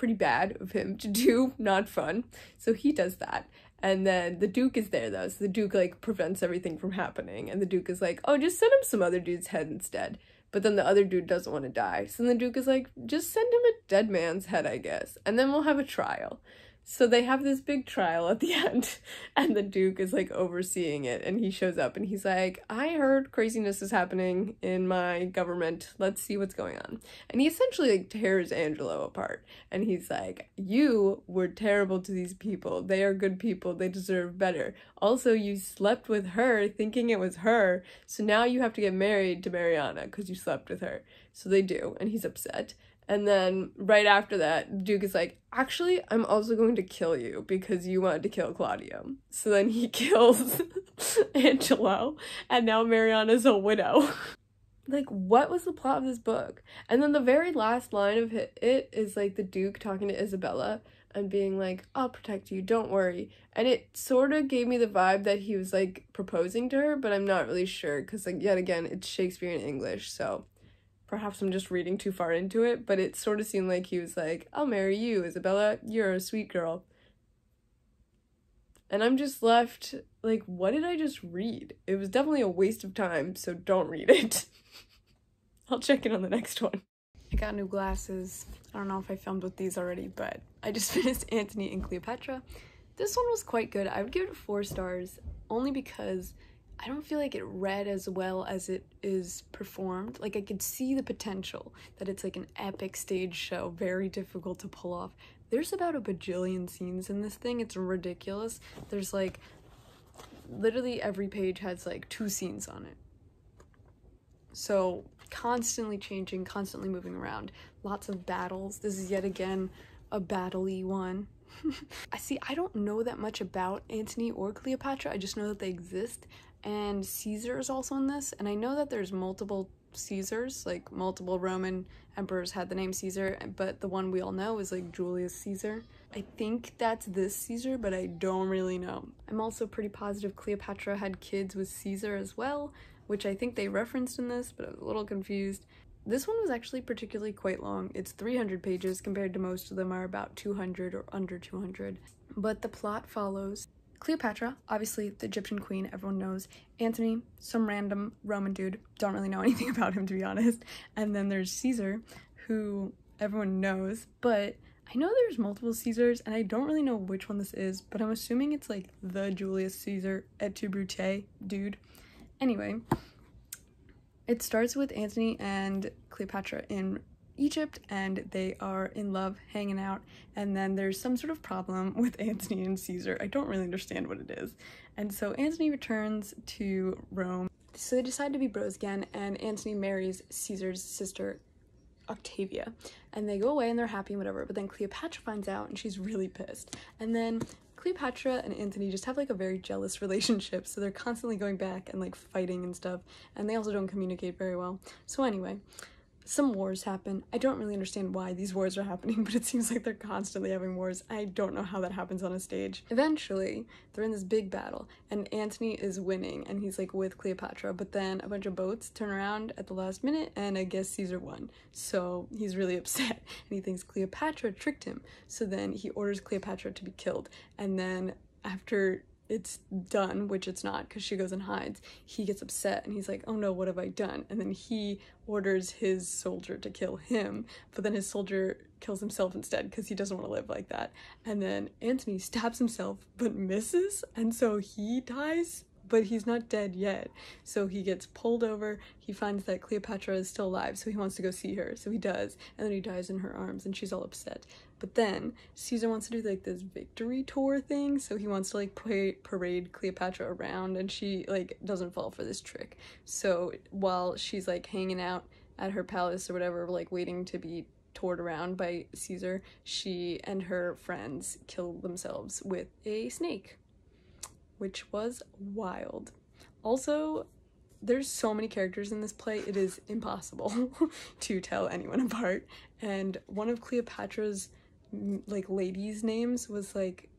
bad of him to do, not fun. So he does that, and then the Duke is there though, so the Duke like prevents everything from happening, and the Duke is like, oh, just send him some other dude's head instead. But then the other dude doesn't want to die, so then the Duke is like, just send him a dead man's head, I guess, and then we'll have a trial. So they have this big trial at the end, and the Duke is, like, overseeing it, and he shows up, and he's like, I heard craziness is happening in my government. Let's see what's going on. And he essentially, like, tears Angelo apart, and he's like, you were terrible to these people. They are good people. They deserve better. Also, you slept with her thinking it was her, so now you have to get married to Mariana because you slept with her. So they do, and he's upset. And then right after that, the Duke is like, actually, I'm also going to kill you because you wanted to kill Claudio. So then he kills Angelo, and now Mariana's a widow. Like, what was the plot of this book? And then the very last line of it is, like, the Duke talking to Isabella and being like, I'll protect you, don't worry. And it sort of gave me the vibe that he was, like, proposing to her, but I'm not really sure because, like, yet again, it's Shakespeare in English, so perhaps I'm just reading too far into it, but it sort of seemed like he was like, I'll marry you, Isabella, you're a sweet girl. And I'm just left, like, what did I just read? It was definitely a waste of time, so don't read it. I'll check it on the next one. I got new glasses. I don't know if I filmed with these already, but I just finished Antony and Cleopatra. This one was quite good. I would give it 4 stars, only because I don't feel like it read as well as it is performed. Like, I could see the potential that it's like an epic stage show, very difficult to pull off. There's about a bajillion scenes in this thing. It's ridiculous. There's like, literally every page has like 2 scenes on it. So, constantly changing, constantly moving around. Lots of battles. This is yet again a battle-y one. I don't know that much about Antony or Cleopatra. I just know that they exist. And Caesar is also in this, and I know that there's multiple Caesars, like multiple Roman emperors had the name Caesar, but the one we all know is like Julius Caesar. I think that's this Caesar, but I don't really know. I'm also pretty positive Cleopatra had kids with Caesar as well, which I think they referenced in this, but I was a little confused. This one was actually particularly quite long. It's 300 pages compared to most of them are about 200 or under 200. But the plot follows Cleopatra, obviously the Egyptian queen, everyone knows. Antony, some random Roman dude, don't really know anything about him to be honest. And then there's Caesar, who everyone knows, but I know there's multiple Caesars and I don't really know which one this is, but I'm assuming it's like the Julius Caesar et tu Brute dude. Anyway, it starts with Antony and Cleopatra in Egypt, and they are in love, hanging out, and then there's some sort of problem with Antony and Caesar. I don't really understand what it is. And so Antony returns to Rome. So they decide to be bros again, and Antony marries Caesar's sister, Octavia. And they go away and they're happy and whatever, but then Cleopatra finds out and she's really pissed. And then Cleopatra and Antony just have like a very jealous relationship, so they're constantly going back and like fighting and stuff, and they also don't communicate very well. So anyway, some wars happen. I don't really understand why these wars are happening, but it seems like they're constantly having wars. I don't know how that happens on a stage. Eventually, they're in this big battle, and Antony is winning, and he's like with Cleopatra, but then a bunch of boats turn around at the last minute, and I guess Caesar won. So he's really upset, and he thinks Cleopatra tricked him. So then he orders Cleopatra to be killed, and then after it's done, which it's not because she goes and hides, he gets upset and he's like, oh no, what have I done? And then he orders his soldier to kill him, but then his soldier kills himself instead because he doesn't want to live like that. And then Antony stabs himself but misses, and so he dies, but he's not dead yet. So he gets pulled over, he finds that Cleopatra is still alive, so he wants to go see her, so he does, and then he dies in her arms and she's all upset. But then Caesar wants to do like this victory tour thing, so he wants to like parade Cleopatra around, and she like doesn't fall for this trick. So while she's like hanging out at her palace or whatever, like waiting to be toured around by Caesar, she and her friends kill themselves with a snake, which was wild. Also, there's so many characters in this play, it is impossible to tell anyone apart. And one of Cleopatra's like ladies' names was like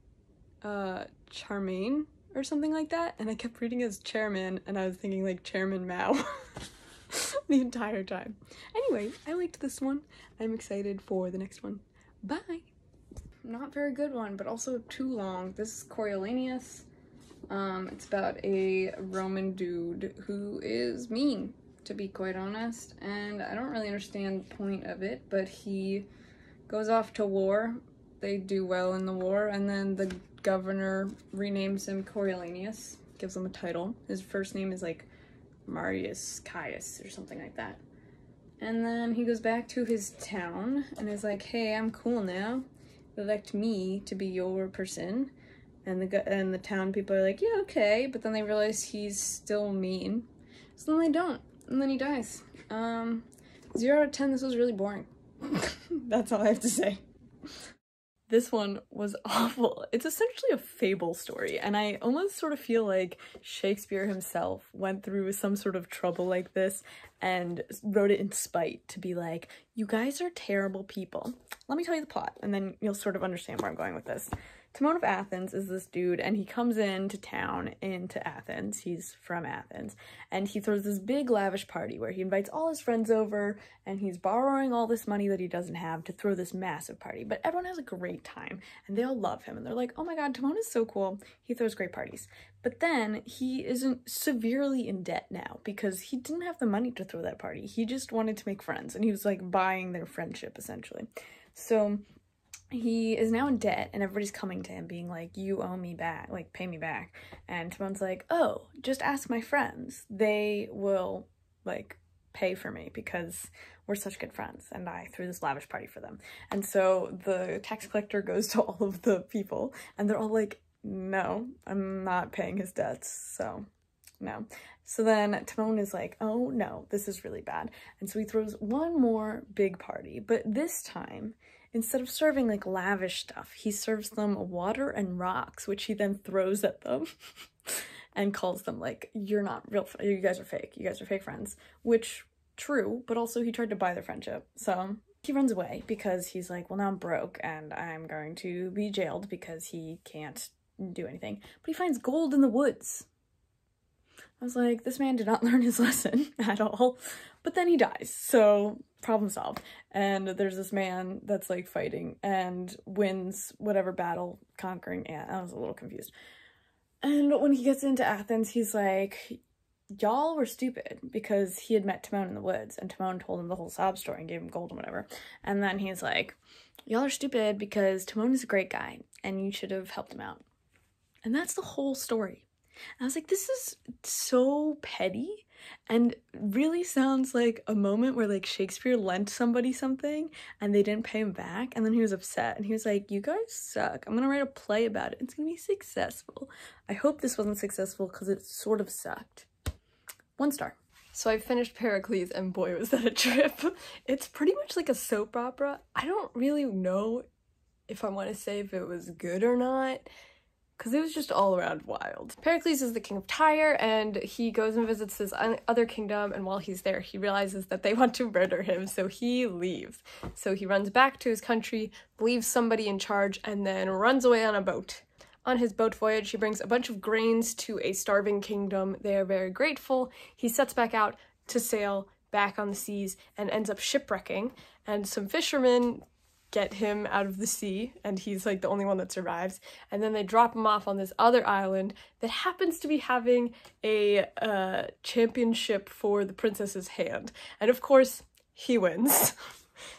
Charmaine or something like that, and I kept reading as Chairman, and I was thinking like Chairman Mao the entire time. Anyway, I liked this one. I'm excited for the next one. Bye. Not very good one, but also too long. This is Coriolanus. It's about a Roman dude who is mean, to be quite honest, and I don't really understand the point of it, but he goes off to war. They do well in the war, and then the governor renames him Coriolanus, gives him a title. His first name is like Marius Caius or something like that. And then he goes back to his town and is like, hey, I'm cool now. Elect me to be your person. And the town people are like, yeah, okay, but then they realize he's still mean. So then they don't, and then he dies. 0 out of 10, this was really boring. That's all I have to say. This one was awful. It's essentially a fable story, and I almost sort of feel like Shakespeare himself went through some sort of trouble like this and wrote it in spite to be like, you guys are terrible people. Let me tell you the plot, and then you'll sort of understand where I'm going with this. Timon of Athens is this dude, and he comes into town, into Athens. He's from Athens, and he throws this big lavish party where he invites all his friends over, and he's borrowing all this money that he doesn't have to throw this massive party. But everyone has a great time, and they all love him, and they're like, oh my god, Timon is so cool. He throws great parties. But then he isn't severely in debt now because he didn't have the money to throw that party. He just wanted to make friends, and he was like buying their friendship essentially. So he is now in debt, and everybody's coming to him being like, you owe me back, like pay me back. And Timon's like, oh, just ask my friends, they will like pay for me because we're such good friends and I threw this lavish party for them. And so the tax collector goes to all of the people and they're all like, no, I'm not paying his debts, so no. So then Timon is like, oh no, this is really bad. And so he throws one more big party, but this time, instead of serving like lavish stuff, he serves them water and rocks, which he then throws at them and calls them like, you're not real, you guys are fake friends, which true, but also he tried to buy their friendship. So he runs away because he's like, well, now I'm broke and I'm going to be jailed because he can't do anything. But he finds gold in the woods. I was like, this man did not learn his lesson at all. But then he dies, so problem solved. And there's this man that's like fighting and wins whatever battle, conquering. Yeah, I was a little confused. And when he gets into Athens, he's like, y'all were stupid, because he had met Timon in the woods, and Timon told him the whole sob story and gave him gold and whatever. And then he's like, y'all are stupid because Timon is a great guy, and you should have helped him out. And that's the whole story. And I was like, this is so petty and really sounds like a moment where like Shakespeare lent somebody something and they didn't pay him back, and then he was upset and he was like, you guys suck, I'm gonna write a play about it, it's gonna be successful. I hope this wasn't successful because it sort of sucked. 1 star. So I finished Pericles, and boy was that a trip. It's pretty much like a soap opera. I don't really know if I want to say if it was good or not, because it was just all around wild. Pericles is the king of Tyre, and he goes and visits his other kingdom, and while he's there, he realizes that they want to murder him, so he leaves. So he runs back to his country, leaves somebody in charge, and then runs away on a boat. On his boat voyage, he brings a bunch of grains to a starving kingdom. They are very grateful. He sets back out to sail back on the seas and ends up shipwrecking, and some fishermen get him out of the sea, and he's like the only one that survives. And then they drop him off on this other island that happens to be having a championship for the princess's hand. And of course, he wins.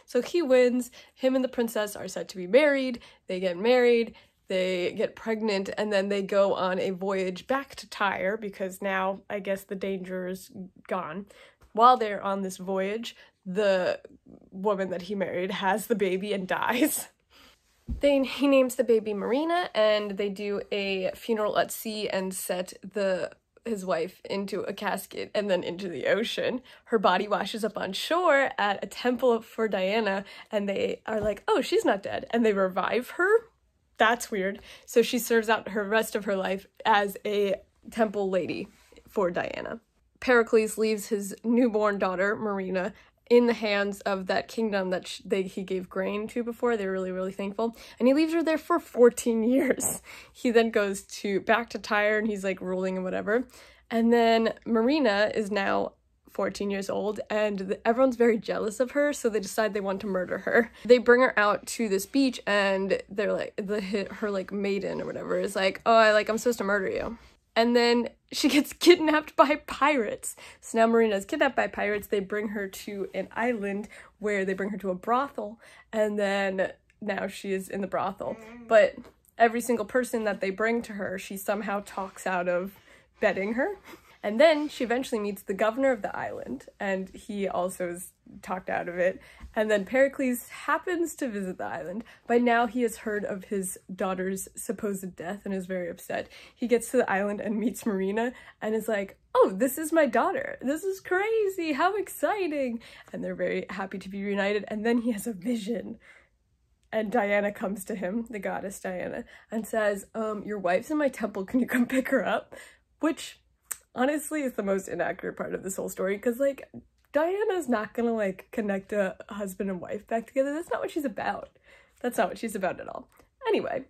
So he wins. Him and the princess are set to be married. They get married. They get pregnant, and then they go on a voyage back to Tyre, because now I guess the danger is gone. While they're on this voyage, the woman that he married has the baby and dies. He names the baby Marina, and they do a funeral at sea and set his wife into a casket and then into the ocean. Her body washes up on shore at a temple for Diana, and they are like, oh, she's not dead, and they revive her. That's weird. So she serves out her rest of her life as a temple lady for Diana. Pericles leaves his newborn daughter, Marina, in the hands of that kingdom that he gave grain to before. They're really, really thankful. And he leaves her there for 14 years. He then goes back to Tyre, and he's like ruling and whatever. And then Marina is now 14 years old, and everyone's very jealous of her, so they decide they want to murder her. They bring her out to this beach, and they're like, her like maiden or whatever is like, oh, I'm supposed to murder you. And then she gets kidnapped by pirates. So now Marina's kidnapped by pirates. They bring her to an island where they bring her to a brothel, and then now she is in the brothel. But every single person that they bring to her, she somehow talks out of bedding her. And then she eventually meets the governor of the island, and he also is talked out of it. And then Pericles happens to visit the island. By now he has heard of his daughter's supposed death and is very upset. He gets to the island and meets Marina and is like, oh, this is my daughter. This is crazy. How exciting. And they're very happy to be reunited. And then he has a vision. And Diana comes to him, the goddess Diana, and says, your wife's in my temple. Can you come pick her up? Which honestly is the most inaccurate part of this whole story, because like Diana's not gonna like connect a husband and wife back together. That's not what she's about. That's not what she's about at all. Anyway,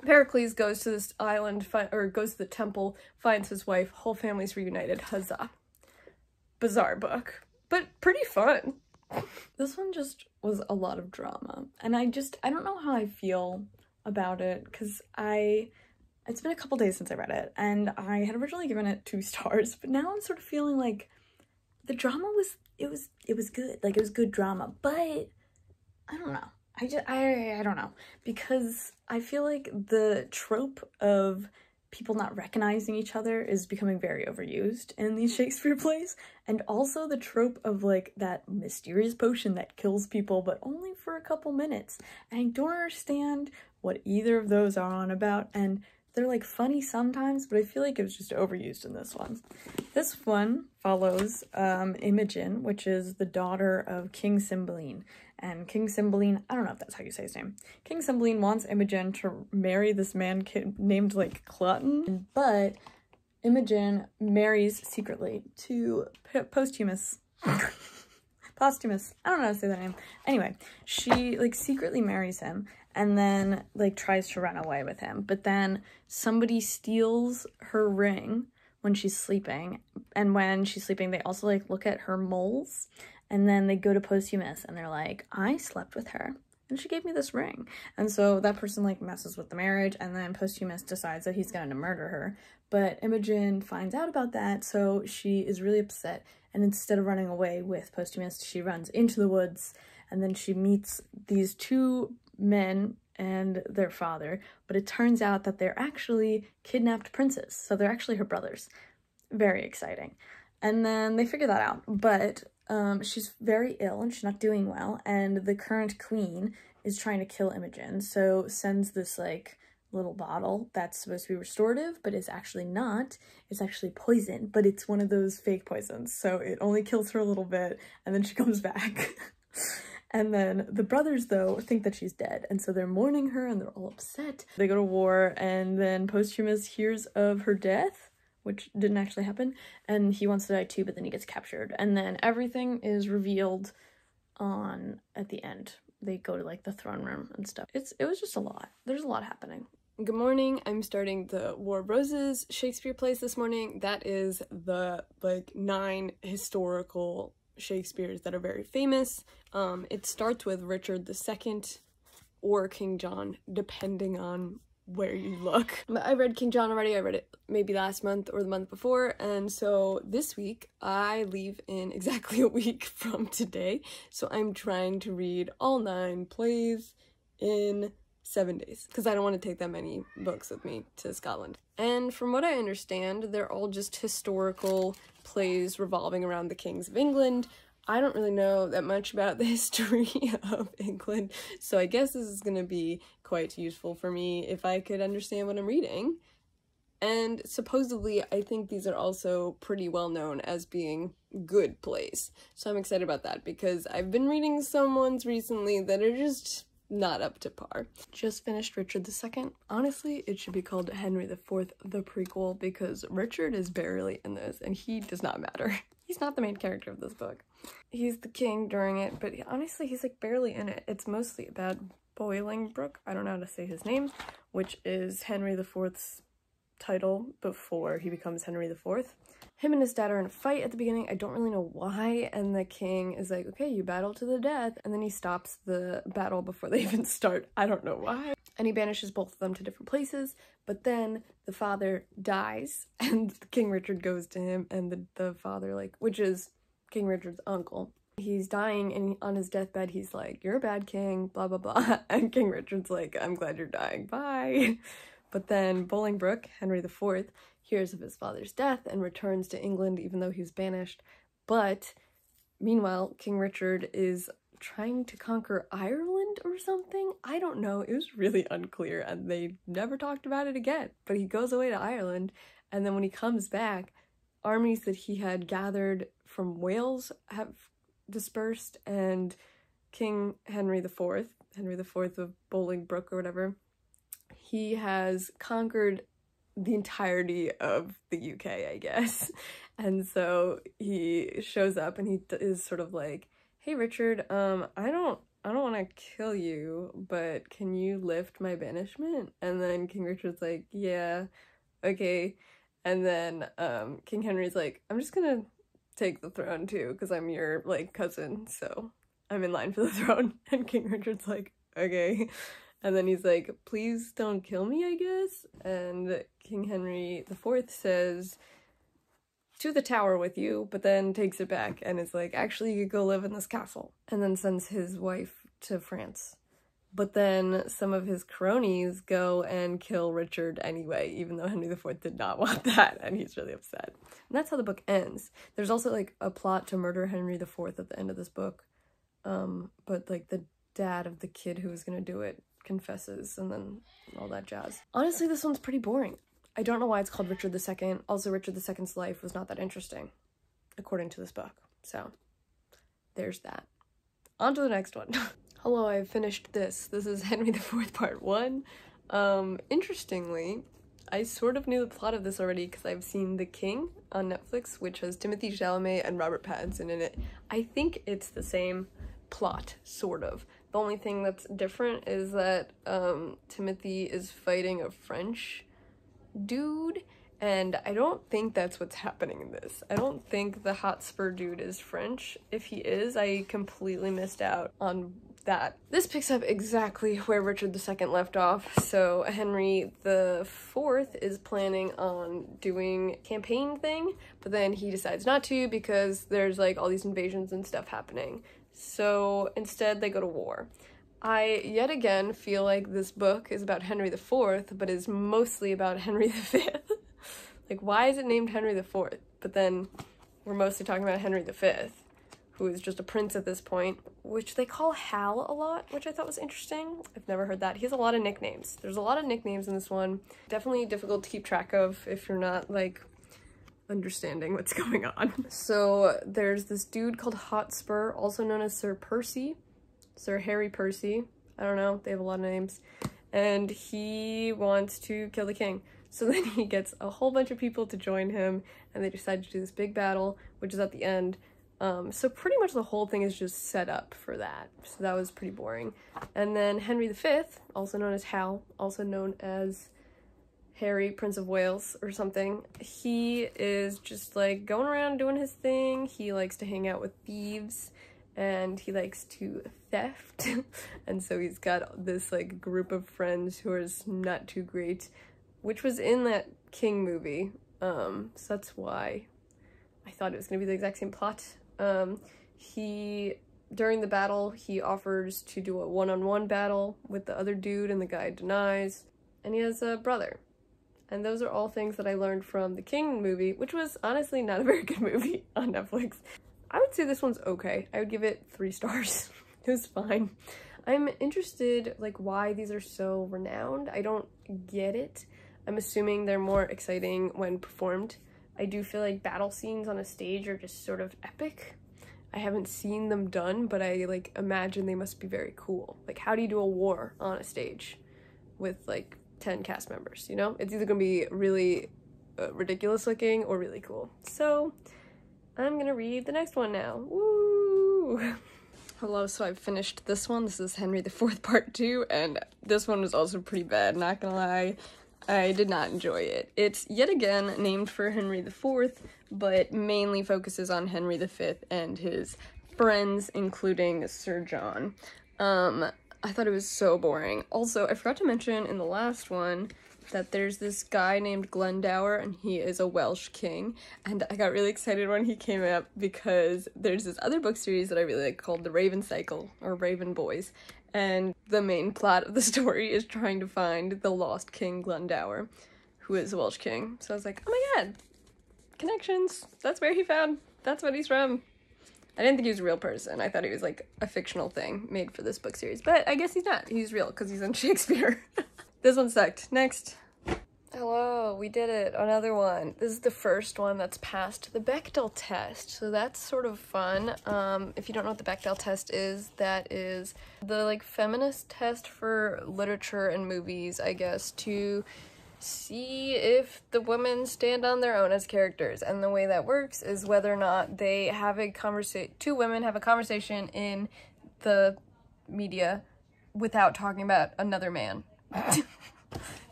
Pericles goes to this island, goes to the temple, finds his wife, whole family's reunited. Huzzah. Bizarre book, but pretty fun. This one just was a lot of drama, and I don't know how I feel about it, because it's been a couple days since I read it, and I had originally given it 2 stars, but now I'm sort of feeling like the drama was good. Like, it was good drama, but I don't know. I don't know, because I feel like the trope of people not recognizing each other is becoming very overused in these Shakespeare plays, and also the trope of like that mysterious potion that kills people but only for a couple minutes. And I don't understand what either of those are on about, and they're like funny sometimes, but I feel like it was just overused in this one. This one follows Imogen, which is the daughter of King Cymbeline. And King Cymbeline, I don't know if that's how you say his name. King Cymbeline wants Imogen to marry this man named like Cloten, but Imogen marries secretly to Posthumous. Posthumous. I don't know how to say that name. Anyway, she like secretly marries him and then like tries to run away with him, but then somebody steals her ring when she's sleeping, and when she's sleeping they also like look at her moles, and then they go to Posthumous and they're like, I slept with her and she gave me this ring. And so that person like messes with the marriage, and then Posthumous decides that he's going to murder her. But Imogen finds out about that, so she is really upset, and instead of running away with Posthumous, she runs into the woods, and then she meets these 2 men and their father, but it turns out that they're actually kidnapped princes, so they're actually her brothers. Very exciting. And then they figure that out, but she's very ill and she's not doing well, and the current queen is trying to kill Imogen, so sends this like little bottle that's supposed to be restorative, but it's actually not. It's actually poison, but it's one of those fake poisons, so it only kills her a little bit, and then she comes back. And then the brothers, though, think that she's dead, and so they're mourning her, and they're all upset. They go to war, and then Posthumous hears of her death, which didn't actually happen, and he wants to die too, but then he gets captured. And then everything is revealed at the end. They go to, like, the throne room and stuff. It was just a lot. There's a lot happening. Good morning. I'm starting the War of Roses Shakespeare plays this morning. That is the, like, 9 historical Shakespeare's that are very famous. It starts with Richard II or King John, depending on where you look. But I read King John already. I read it maybe last month or the month before, and so this week I leave in exactly a week from today, so I'm trying to read all 9 plays in 7 days because I don't want to take that many books with me to Scotland. And from what I understand, they're all just historical plays revolving around the kings of England. I don't really know that much about the history of England, so I guess this is going to be quite useful for me if I could understand what I'm reading. And supposedly, I think these are also pretty well known as being good plays. So I'm excited about that because I've been reading some ones recently that are just not up to par. Just finished Richard II. Honestly, it should be called Henry IV, the prequel, because Richard is barely in this and he does not matter. He's not the main character of this book. He's the king during it, but honestly, he's like barely in it. It's mostly about Bolingbroke, I don't know how to say his name, which is Henry IV's title before he becomes Henry IV. Him and his dad are in a fight at the beginning. I don't really know why, and the king is like, okay, you battle to the death, and then he stops the battle before they even start. I don't know why. And he banishes both of them to different places, but then the father dies, and King Richard goes to him, and the father, like, which is King Richard's uncle. He's dying, and on his deathbed, he's like, you're a bad king, blah, blah, blah, and King Richard's like, I'm glad you're dying, bye. But then Bolingbroke, Henry IV, hears of his father's death and returns to England even though he was banished. But meanwhile, King Richard is trying to conquer Ireland or something? I don't know. It was really unclear and they never talked about it again. But he goes away to Ireland, and then when he comes back, armies that he had gathered from Wales have dispersed, and King Henry IV of Bolingbroke or whatever, he has conquered the entirety of the UK, I guess. And so he shows up and he is sort of like, hey Richard, I don't want to kill you, but can you lift my banishment? And then King Richard's like, yeah, okay. And then King Henry's like, I'm just gonna take the throne too, because I'm your like cousin, so I'm in line for the throne. And King Richard's like, okay. And then he's like, please don't kill me, I guess. And King Henry IV says, to the Tower with you, but then takes it back and is like, actually, you could go live in this castle. And then sends his wife to France. But then some of his cronies go and kill Richard anyway, even though Henry IV did not want that, and he's really upset. And that's how the book ends. There's also, like, a plot to murder Henry IV at the end of this book. But, like, the dad of the kid who was gonna do it confesses, and then all that jazz. Honestly, this one's pretty boring. I don't know why it's called Richard II. Also, Richard II's life was not that interesting, according to this book. So, there's that. On to the next one. Hello, I've finished this. This is Henry IV Part 1. Interestingly, I sort of knew the plot of this already because I've seen The King on Netflix, which has Timothee Chalamet and Robert Pattinson in it. I think it's the same plot, sort of. The only thing that's different is that Timothy is fighting a French dude, and I don't think that's what's happening in this. I don't think the Hotspur dude is French. If he is, I completely missed out on that. This picks up exactly where Richard II left off. So Henry IV is planning on doing a campaign thing, but then he decides not to because there's like all these invasions and stuff happening. So instead they go to war. I yet again feel like this book is about Henry IV, but is mostly about Henry V. Like, why is it named Henry IV? But then we're mostly talking about Henry V, who is just a prince at this point, which they call Hal a lot, which I thought was interesting. I've never heard that. He has a lot of nicknames. There's a lot of nicknames in this one. Definitely difficult to keep track of if you're not, like, understanding what's going on. So there's this dude called Hotspur, also known as Sir Percy. Sir Harry Percy. I don't know. They have a lot of names. And he wants to kill the king. So then he gets a whole bunch of people to join him, and they decide to do this big battle, which is at the end. So pretty much the whole thing is just set up for that. So that was pretty boring. And then Henry V, also known as Hal, also known as Harry, Prince of Wales or something. He is just like going around doing his thing. He likes to hang out with thieves and he likes to theft. And so he's got this like group of friends who are not too great, which was in that King movie. So that's why I thought it was gonna be the exact same plot. During the battle, he offers to do a one-on-one battle with the other dude and the guy denies, and he has a brother. And those are all things that I learned from the King movie, which was honestly not a very good movie on Netflix. I would say this one's okay. I would give it 3 stars. It was fine. I'm interested, like, why these are so renowned. I don't get it. I'm assuming they're more exciting when performed. I do feel like battle scenes on a stage are just sort of epic. I haven't seen them done, but I, like, imagine they must be very cool. Like, how do you do a war on a stage with, like, 10 cast members, you know? It's either gonna be really ridiculous looking or really cool. So, I'm gonna read the next one now. Woo! Hello, so I've finished this one. This is Henry IV Part 2, and this one was also pretty bad, not gonna lie. I did not enjoy it. It's yet again named for Henry IV, but mainly focuses on Henry V and his friends, including Sir John. I thought it was so boring. Also, I forgot to mention in the last one that there's this guy named Glendower, and he is a Welsh king, and I got really excited when he came up because there's this other book series that I really like called The Raven Cycle, or Raven Boys, and the main plot of the story is trying to find the lost king Glendower, who is a Welsh king. So I was like, oh my god, connections, that's where he found, that's what he's from. I didn't think he was a real person. I thought he was like a fictional thing made for this book series, but I guess he's not. He's real because he's in Shakespeare. This one sucked. Next. Hello, we did it. Another one. This is the first one that's passed the Bechdel test, so that's sort of fun. If you don't know what the Bechdel test is, that is the like feminist test for literature and movies, I guess, to see if the women stand on their own as characters. And the way that works is whether or not they have a two women have a conversation in the media without talking about another man.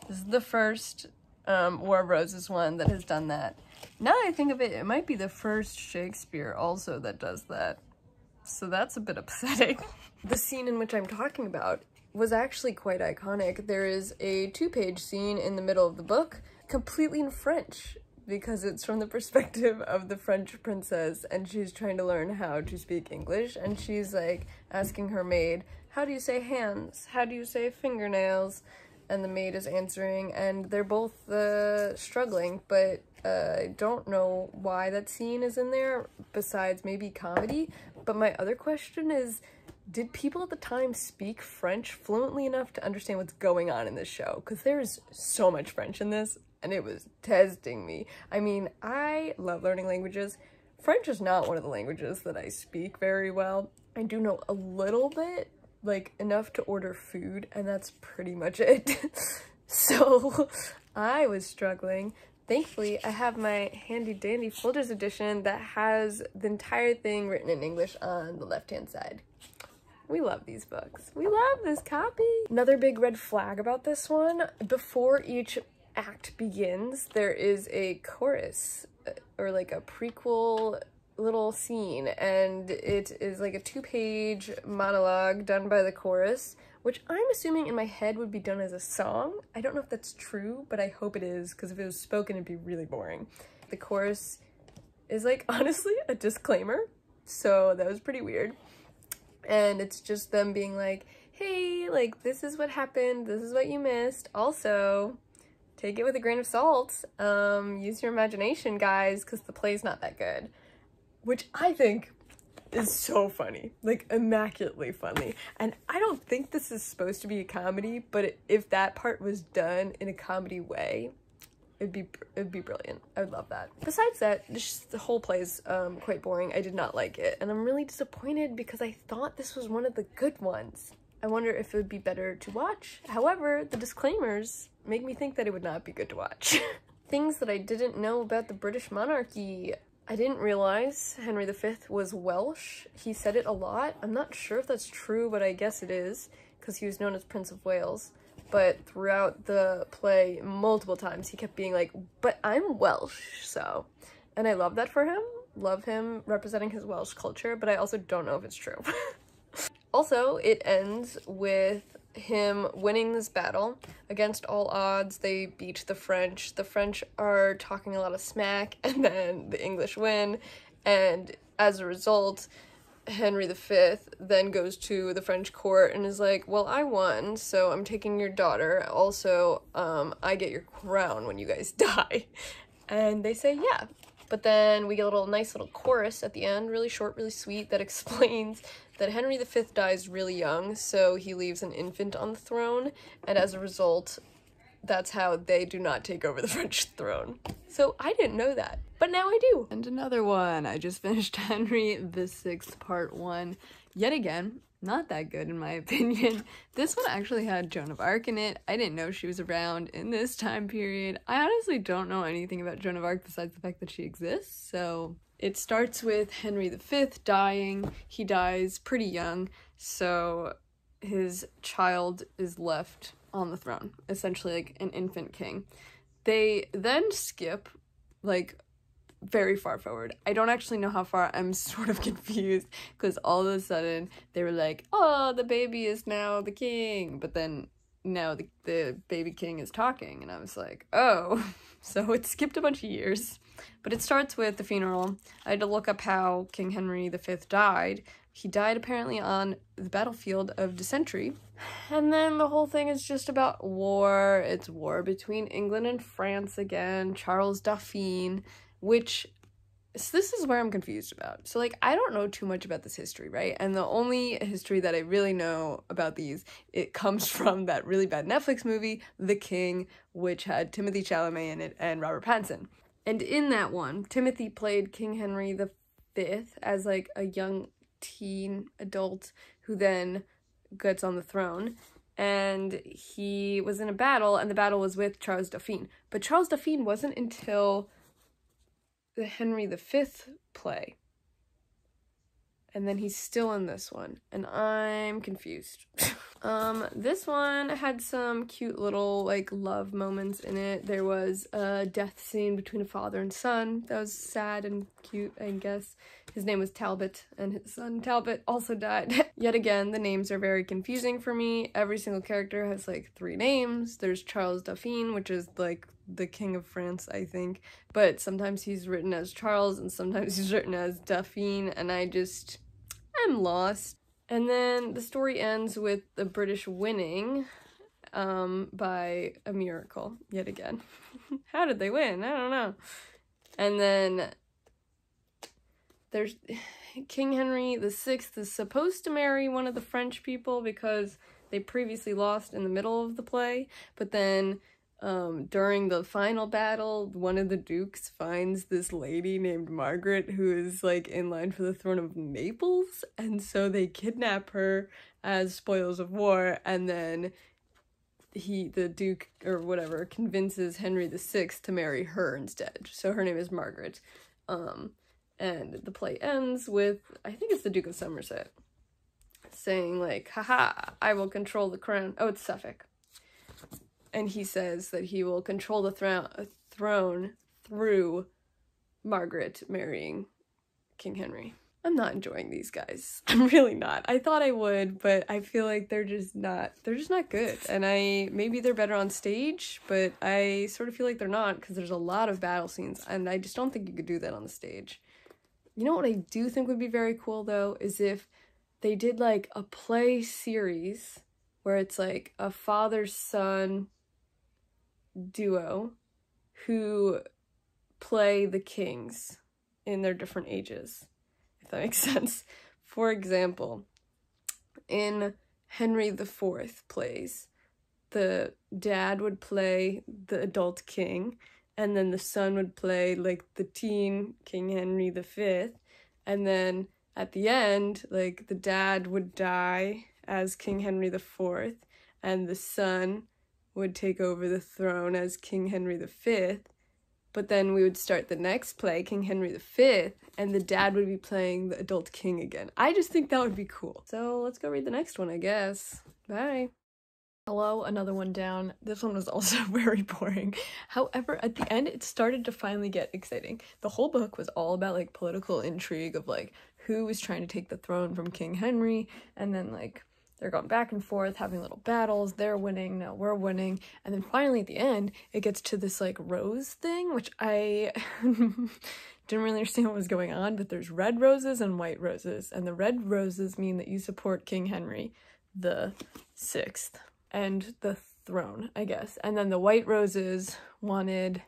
This is the first War of Roses one that has done that. Now that I think of it, it might be the first Shakespeare also that does that. So that's a bit upsetting. The scene in which I'm talking about was actually quite iconic. There is a 2-page scene in the middle of the book, completely in French, because it's from the perspective of the French princess, and she's trying to learn how to speak English, and she's like asking her maid, how do you say hands? How do you say fingernails? And the maid is answering, and they're both struggling, but I don't know why that scene is in there, besides maybe comedy. But my other question is, did people at the time speak French fluently enough to understand what's going on in this show? Because there's so much French in this, and it was testing me. I mean, I love learning languages. French is not one of the languages that I speak very well. I do know a little bit, like enough to order food, and that's pretty much it. So I was struggling. Thankfully, I have my handy dandy Folgers edition that has the entire thing written in English on the left-hand side. We love these books. We love this copy. Another big red flag about this one, before each act begins, there is a chorus, or like a prequel little scene, and it is like a 2-page monologue done by the chorus, which I'm assuming in my head would be done as a song. I don't know if that's true, but I hope it is, because if it was spoken, it'd be really boring. The chorus is like, honestly, a disclaimer, so that was pretty weird. And it's just them being like, hey, like, this is what happened, this is what you missed. Also, take it with a grain of salt. Use your imagination, guys, because the play's not that good. Which I think is so funny, like immaculately funny. And I don't think this is supposed to be a comedy, but if that part was done in a comedy way, it'd be brilliant. I would love that. Besides that, the whole play is quite boring. I did not like it, and I'm really disappointed because I thought this was one of the good ones. I wonder if it would be better to watch. However, the disclaimers make me think that it would not be good to watch. Things that I didn't know about the British monarchy. I didn't realize Henry V was Welsh. He said it a lot. I'm not sure if that's true, but I guess it is, because he was known as Prince of Wales. but throughout the play multiple times he kept being like, but I'm Welsh, so. And I love that for him. Love him representing his Welsh culture, but I also don't know if it's true. Also, it ends with him winning this battle. Against all odds, they beat the French. The French are talking a lot of smack, and then the English win, and as a result, Henry V then goes to the French court and is like, well, I won, so I'm taking your daughter. Also, I get your crown when you guys die. And they say, yeah. But then we get a nice little chorus at the end, really short, really sweet, that explains that Henry V dies really young, so he leaves an infant on the throne, and as a result, that's how they do not take over the French throne. So I didn't know that, but now I do. And another one. I just finished Henry VI Part 1. Yet again, not that good in my opinion. This one actually had Joan of Arc in it. I didn't know she was around in this time period. I honestly don't know anything about Joan of Arc besides the fact that she exists, so... It starts with Henry V dying. He dies pretty young, so his child is left on the throne, essentially like an infant king. They then skip, like, very far forward. I don't actually know how far. I'm sort of confused, because all of a sudden they were like, oh, the baby is now the king, but then now the baby king is talking, and I was like, oh. So it skipped a bunch of years. But it starts with the funeral. I had to look up how King Henry V died. He died apparently on the battlefield of Dysentry. And then the whole thing is just about war. It's war between England and France again. Charles Dauphin, which... So this is where I'm confused about. So, like, I don't know too much about this history, right? And the only history that I really know about these, it comes from that really bad Netflix movie, The King, which had Timothee Chalamet in it and Robert Pattinson. And in that one, Timothy played King Henry V as, like, a young teen adult who then gets on the throne. And he was in a battle, and the battle was with Charles Dauphin. But Charles Dauphin wasn't until the Henry V play. And then he's still in this one, and I'm confused. This one had some cute little, like, love moments in it. There was a death scene between a father and son that was sad and cute, I guess. His name was Talbot, and his son Talbot also died. Yet again, the names are very confusing for me. Every single character has, like, 3 names. There's Charles Dauphin, which is, like, the King of France, I think. But sometimes he's written as Charles, and sometimes he's written as Dauphin, and I'm lost. And then the story ends with the British winning by a miracle, yet again. How did they win? I don't know. And then there's King Henry VI is supposed to marry one of the French people because they previously lost in the middle of the play, but then during the final battle, one of the dukes finds this lady named Margaret who is, like, in line for the throne of Naples, and so they kidnap her as spoils of war, and then the duke, or whatever, convinces Henry VI to marry her instead. So her name is Margaret. And the play ends with, I think it's the Duke of Somerset, saying, like, haha, I will control the crown. Oh, it's Suffolk. And he says that he will control the throne through Margaret marrying King Henry. I'm not enjoying these guys. I'm really not. I thought I would, but I feel like they're just not good. And maybe they're better on stage, but I sort of feel like they're not, because there's a lot of battle scenes, and I just don't think you could do that on the stage. You know what I do think would be very cool, though, is if they did, like, a play series where it's, like, a father-son duo who play the kings in their different ages, if that makes sense. For example, in Henry IV plays, the dad would play the adult king, and then the son would play, like, the teen King Henry V, and then at the end, like, the dad would die as King Henry IV, and the son would take over the throne as King Henry V, but then we would start the next play, King Henry V, and the dad would be playing the adult king again. I just think that would be cool. So let's go read the next one, I guess. Bye. Hello, another one down. This one was also very boring. However, at the end, it started to finally get exciting. The whole book was all about, like, political intrigue of, like, who was trying to take the throne from King Henry, and then, like, they're going back and forth, having little battles, they're winning, no, we're winning, and then finally at the end, it gets to this, like, rose thing, which I didn't really understand what was going on, but there's red roses and white roses, and the red roses mean that you support King Henry the 6th, and the throne, I guess, and then the white roses wanted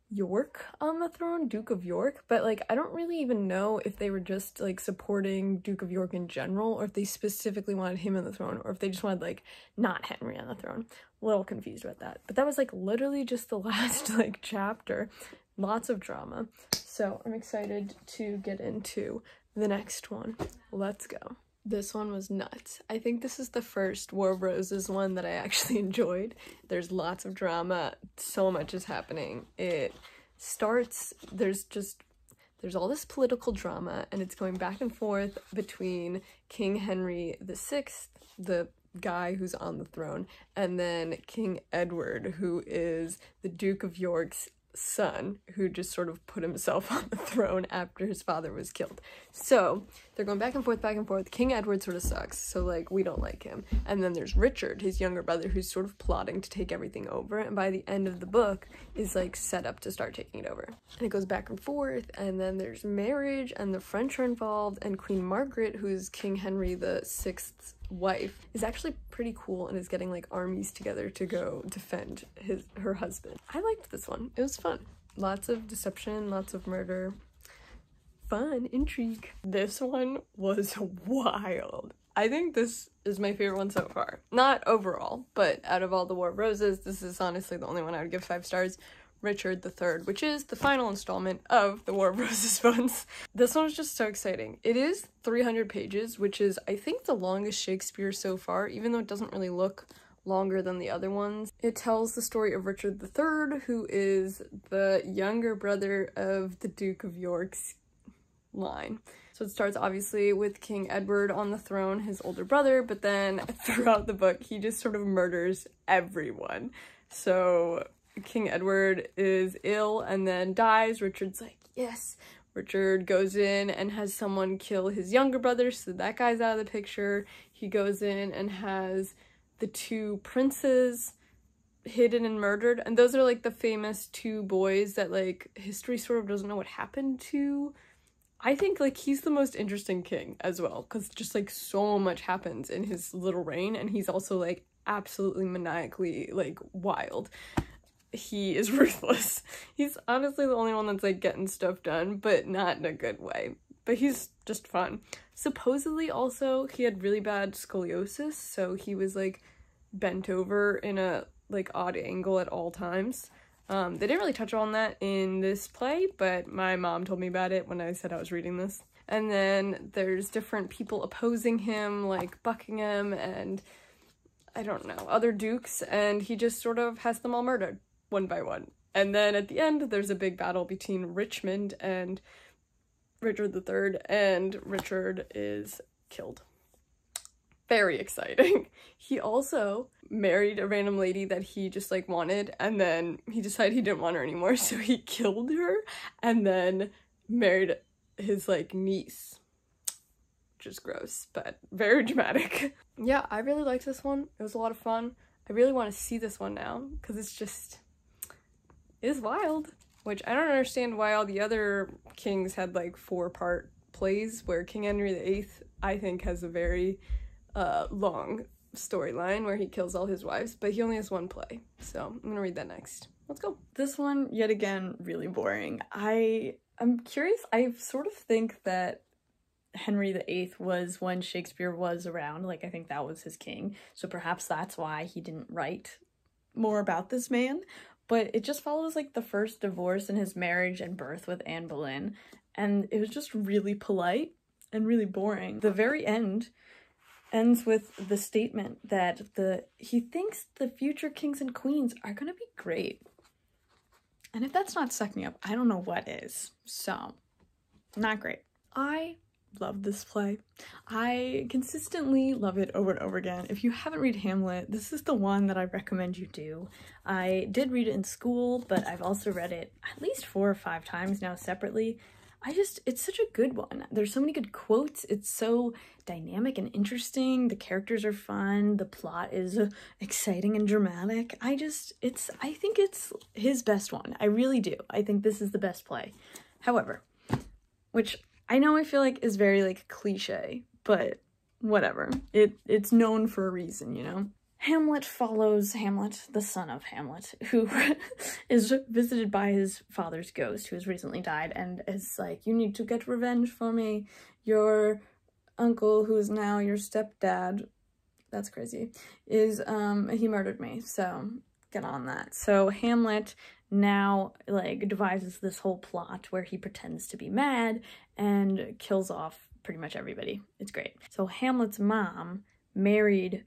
York on the throne, Duke of York, but, like, I don't really even know if they were just, like, supporting Duke of York in general, or if they specifically wanted him on the throne, or if they just wanted, like, not Henry on the throne. A little confused about that, but that was, like, literally just the last, like, chapter. Lots of drama, so I'm excited to get into the next one. Let's go. This one was nuts. I think this is the first War of Roses one that I actually enjoyed. There's lots of drama. So much is happening. It starts, there's all this political drama, and it's going back and forth between King Henry VI, the guy who's on the throne, and then King Edward, who is the Duke of York's son, who just sort of put himself on the throne after his father was killed. So they're going back and forth. King Edward sort of sucks, so, like, we don't like him. And then there's Richard, his younger brother, who's sort of plotting to take everything over, and by the end of the book is, like, set up to start taking it over. And it goes back and forth, and then there's marriage, and the French are involved, and Queen Margaret, who's King Henry VI's wife, is actually pretty cool and is getting, like, armies together to go defend her husband. I liked this one. It was fun. Lots of deception, lots of murder. Fun, intrigue. This one was wild. I think this is my favorite one so far. Not overall, but out of all the War of Roses, this is honestly the only one I would give 5 stars. Richard III, which is the final installment of the War of Roses ones. This one was just so exciting. It is 300 pages, which is, I think, the longest Shakespeare so far, even though it doesn't really look longer than the other ones. It tells the story of Richard III, who is the younger brother of the Duke of York's line. So it starts obviously with King Edward on the throne, his older brother, but then throughout the book, he just sort of murders everyone. So King Edward is ill and then dies. Richard's like, yes. Richard goes in and has someone kill his younger brother, so that guy's out of the picture. He goes in and has the 2 princes hidden and murdered, and those are, like, the famous 2 boys that, like, history sort of doesn't know what happened to. I think, like, he's the most interesting king as well, because just, like, so much happens in his little reign, and he's also, like, absolutely maniacally, like, wild. He is ruthless. He's honestly the only one that's, like, getting stuff done, but not in a good way. But he's just fun. Supposedly, also, he had really bad scoliosis, so he was, like, bent over in a, like, odd angle at all times. They didn't really touch on that in this play, but my mom told me about it when I said I was reading this. And then there's different people opposing him, like Buckingham and, I don't know, other dukes, and he just sort of has them all murdered, one by one. And then at the end, there's a big battle between Richmond and Richard III, and Richard is killed. Very exciting. He also married a random lady that he just, like, wanted, and then he decided he didn't want her anymore, so he killed her, and then married his, like, niece. Which is gross, but very dramatic. Yeah, I really liked this one. It was a lot of fun. I really want to see this one now, because it's just, it's wild. Which I don't understand why all the other kings had, like, 4-part plays, where King Henry VIII, I think, has a very long storyline where he kills all his wives, but he only has 1 play. So I'm gonna read that next. Let's go. This one, yet again, really boring. I'm curious. I sort of think that Henry VIII was when Shakespeare was around. Like, I think that was his king. So perhaps that's why he didn't write more about this man. But it just follows, like, the first divorce and his marriage and birth with Anne Boleyn. And it was just really polite and really boring. The very end ends with the statement that he thinks the future kings and queens are gonna be great. And if that's not sucking up, I don't know what is. So, not great. I love this play. I consistently love it over and over again. If you haven't read Hamlet, this is the one that I recommend you do. I did read it in school, but I've also read it at least 4 or 5 times now separately. It's such a good one. There's so many good quotes. It's so dynamic and interesting. The characters are fun. The plot is exciting and dramatic. I think it's his best one. I really do. I think this is the best play. However, which I know I feel like is very like cliche, but whatever. It's known for a reason, you know? Hamlet follows Hamlet, the son of Hamlet, who is visited by his father's ghost, who has recently died, and is like, you need to get revenge for me. Your uncle, who is now your stepdad, that's crazy, is, he murdered me, so get on that. So Hamlet now, like, devises this whole plot where he pretends to be mad and kills off pretty much everybody. It's great. So Hamlet's mom married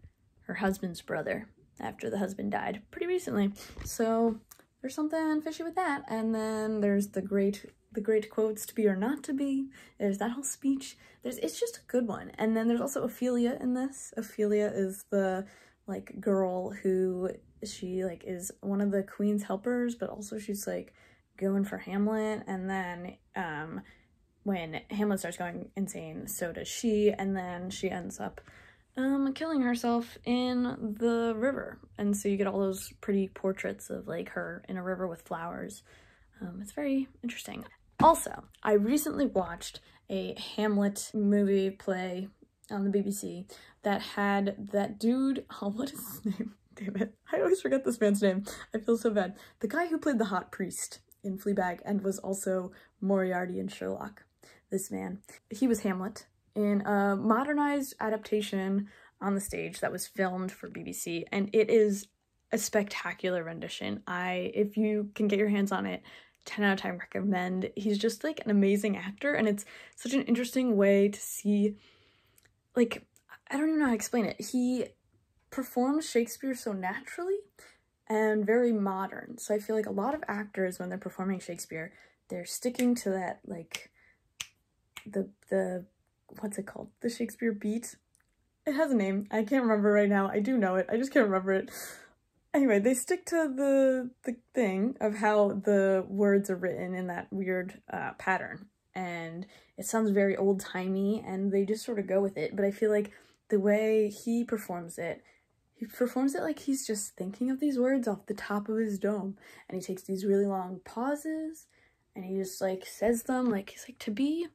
her husband's brother after the husband died pretty recently. So there's something fishy with that. And then there's the great quotes, to be or not to be. There's that whole speech. It's just a good one. And then there's also Ophelia in this. Ophelia is the like girl who she like is one of the queen's helpers, but also she's like going for Hamlet. And then when Hamlet starts going insane, so does she. And then she ends up killing herself in the river. And so you get all those pretty portraits of like her in a river with flowers. It's very interesting. Also, I recently watched a Hamlet movie play on the BBC that had that dude, oh, what is his name? Damn it. I always forget this man's name. I feel so bad. The guy who played the hot priest in Fleabag and was also Moriarty in Sherlock. This man. He was Hamlet in a modernized adaptation on the stage that was filmed for BBC, and it is a spectacular rendition. If you can get your hands on it, 10 out of 10 recommend. He's just like an amazing actor, and it's such an interesting way to see, like, I don't even know how to explain it. He performs Shakespeare so naturally and very modern. So I feel like a lot of actors, when they're performing Shakespeare, they're sticking to that, like, the what's it called? The Shakespeare beat? It has a name. I can't remember right now. I do know it. I just can't remember it. Anyway, they stick to the thing of how the words are written in that weird pattern. And it sounds very old-timey, and they just sort of go with it. But I feel like the way he performs it like he's just thinking of these words off the top of his dome. And he takes these really long pauses, and he just, like, says them, like, he's like, to be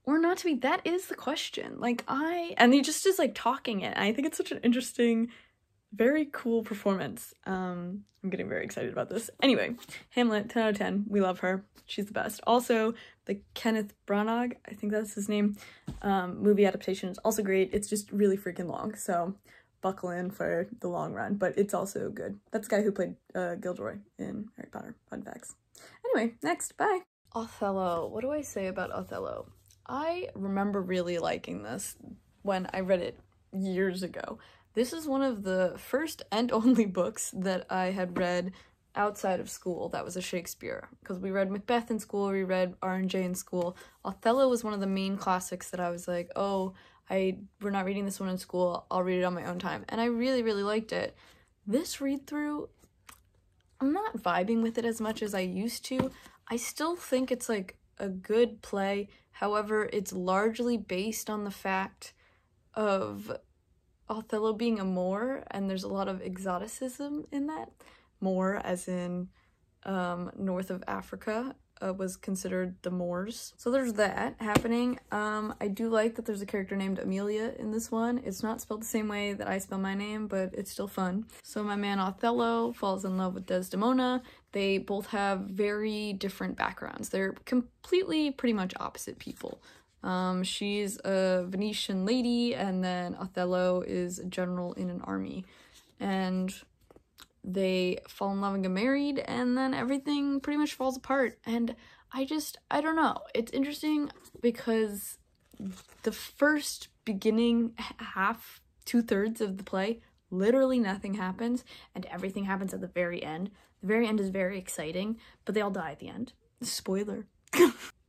or not to be, that is the question. Like, and he just is, like, talking it. And I think it's such an interesting, very cool performance. I'm getting very excited about this. Anyway, Hamlet, 10 out of 10. We love her. She's the best. Also, the Kenneth Branagh, I think that's his name, movie adaptation is also great. It's just really freaking long, so buckle in for the long run, but it's also good. That's the guy who played Gilderoy in Harry Potter. Fun facts. Anyway, next, bye. Othello. What do I say about Othello? I remember really liking this when I read it years ago. This is one of the first and only books that I had read outside of school that was a Shakespeare, because we read Macbeth in school, we read R&J in school. Othello was one of the main classics that I was like, oh, we're not reading this one in school, I'll read it on my own time. And I really, really liked it. This read-through, I'm not vibing with it as much as I used to. I still think it's like a good play. However, it's largely based on the fact of Othello being a Moor, and there's a lot of exoticism in that. Moor, as in north of Africa, was considered the Moors. So there's that happening. I do like that there's a character named Amelia in this one. It's not spelled the same way that I spell my name, but it's still fun. So my man Othello falls in love with Desdemona. They both have very different backgrounds. They're completely pretty much opposite people. She's a Venetian lady, and then Othello is a general in an army. And they fall in love and get married, and then everything pretty much falls apart. And I don't know. It's interesting because the first beginning half, 2/3 of the play, literally nothing happens, and everything happens at the very end. The very end is very exciting, but they all die at the end. Spoiler.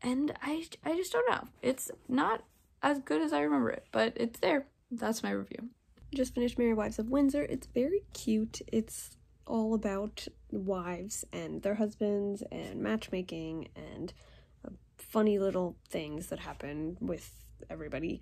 and I just don't know. It's not as good as I remember it, but it's there. That's my review. Just finished Merry Wives of Windsor. It's very cute. It's all about wives and their husbands and matchmaking and funny little things that happen with everybody.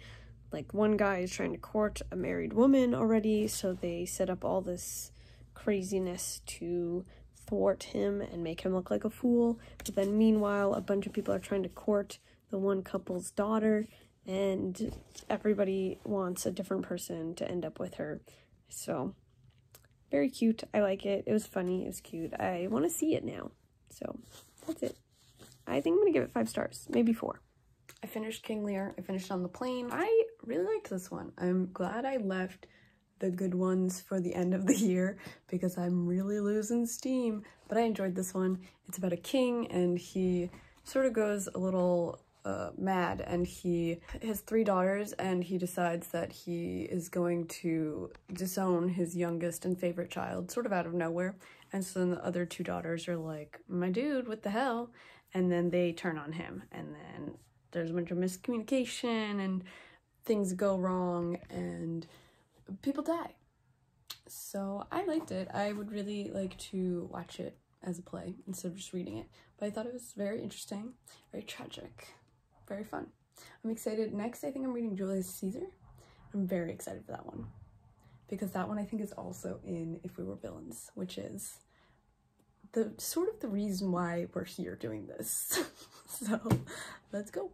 Like, one guy is trying to court a married woman already, so they set up all this craziness to thwart him and make him look like a fool. But then meanwhile, a bunch of people are trying to court the one couple's daughter, and everybody wants a different person to end up with her. So, very cute. I like it. It was funny. It was cute. I want to see it now. So, that's it. I think I'm going to give it 5 stars. Maybe 4. I finished King Lear. I finished on the plane. I really liked this one. I'm glad I left the good ones for the end of the year because I'm really losing steam. But I enjoyed this one. It's about a king, and he sort of goes a little mad, and he has 3 daughters, and he decides that he is going to disown his youngest and favorite child sort of out of nowhere. And so then the other 2 daughters are like, my dude, what the hell? And then they turn on him, and then there's a bunch of miscommunication and things go wrong and people die. So I liked it. I would really like to watch it as a play instead of just reading it. But I thought it was very interesting, very tragic, very fun. I'm excited. Next, I think I'm reading Julius Caesar. I'm very excited for that one because that one I think is also in If We Were Villains, which is the sort of the reason why we're here doing this. So let's go.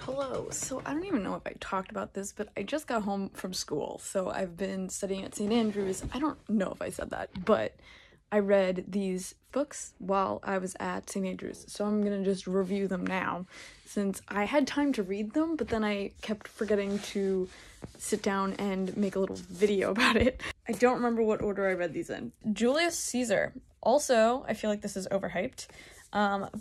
Hello. So I don't even know if I talked about this, but I just got home from school. So I've been studying at St. Andrews. I don't know if I said that, but I read these books while I was at St. Andrews. So I'm going to just review them now since I had time to read them, but then I kept forgetting to sit down and make a little video about it. I don't remember what order I read these in. Julius Caesar. Also, I feel like this is overhyped.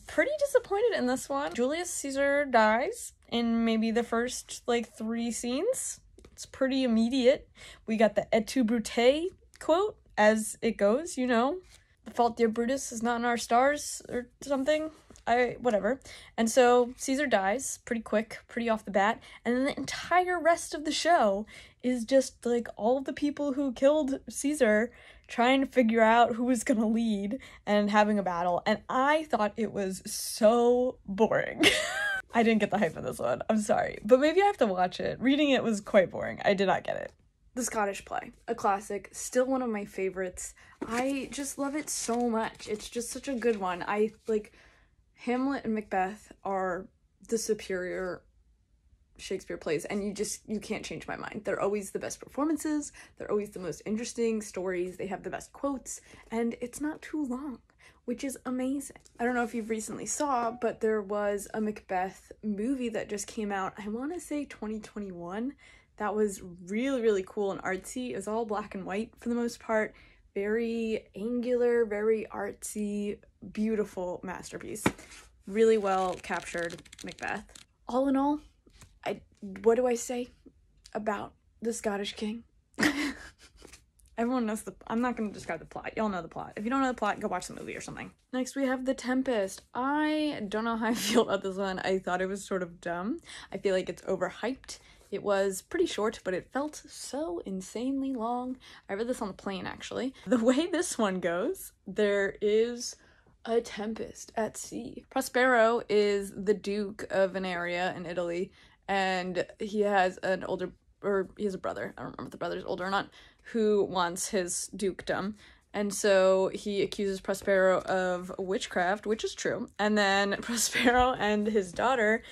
Pretty disappointed in this one. Julius Caesar dies in maybe the first, 3 scenes. It's pretty immediate. We got the et tu, Brute quote, as it goes, you know. The fault, dear Brutus, is not in our stars, or something. Whatever. And so, Caesar dies pretty quick, pretty off the bat, and then the entire rest of the show is just, all of the people who killed Caesar trying to figure out who was gonna lead and having a battle, and I thought it was so boring. I didn't get the hype of this one. I'm sorry. But maybe I have to watch it. Reading it was quite boring. I did not get it. The Scottish play. A classic. Still one of my favorites. I just love it so much. It's just such a good one. Hamlet and Macbeth are the superior Shakespeare plays, and you can't change my mind. They're always the best performances. They're always the most interesting stories. They have the best quotes, and it's not too long, which is amazing. I don't know if you've recently saw, but there was a Macbeth movie that just came out. I want to say 2021. That was really, really cool and artsy. It was all black and white for the most part. Very angular, very artsy, beautiful masterpiece. Really well captured Macbeth. All in all, what do I say about the Scottish king? Everyone knows I'm not going to describe the plot. Y'all know the plot. If you don't know the plot, go watch the movie or something. Next, we have The Tempest. I don't know how I feel about this one. I thought it was sort of dumb. I feel like it's overhyped. It was pretty short, but it felt so insanely long. I read this on the plane, actually. The way this one goes, there is a tempest at sea. Prospero is the Duke of an area in Italy, and he has he has a brother, I don't remember if the brother's older or not, who wants his dukedom. And so he accuses Prospero of witchcraft, which is true. And then Prospero and his daughter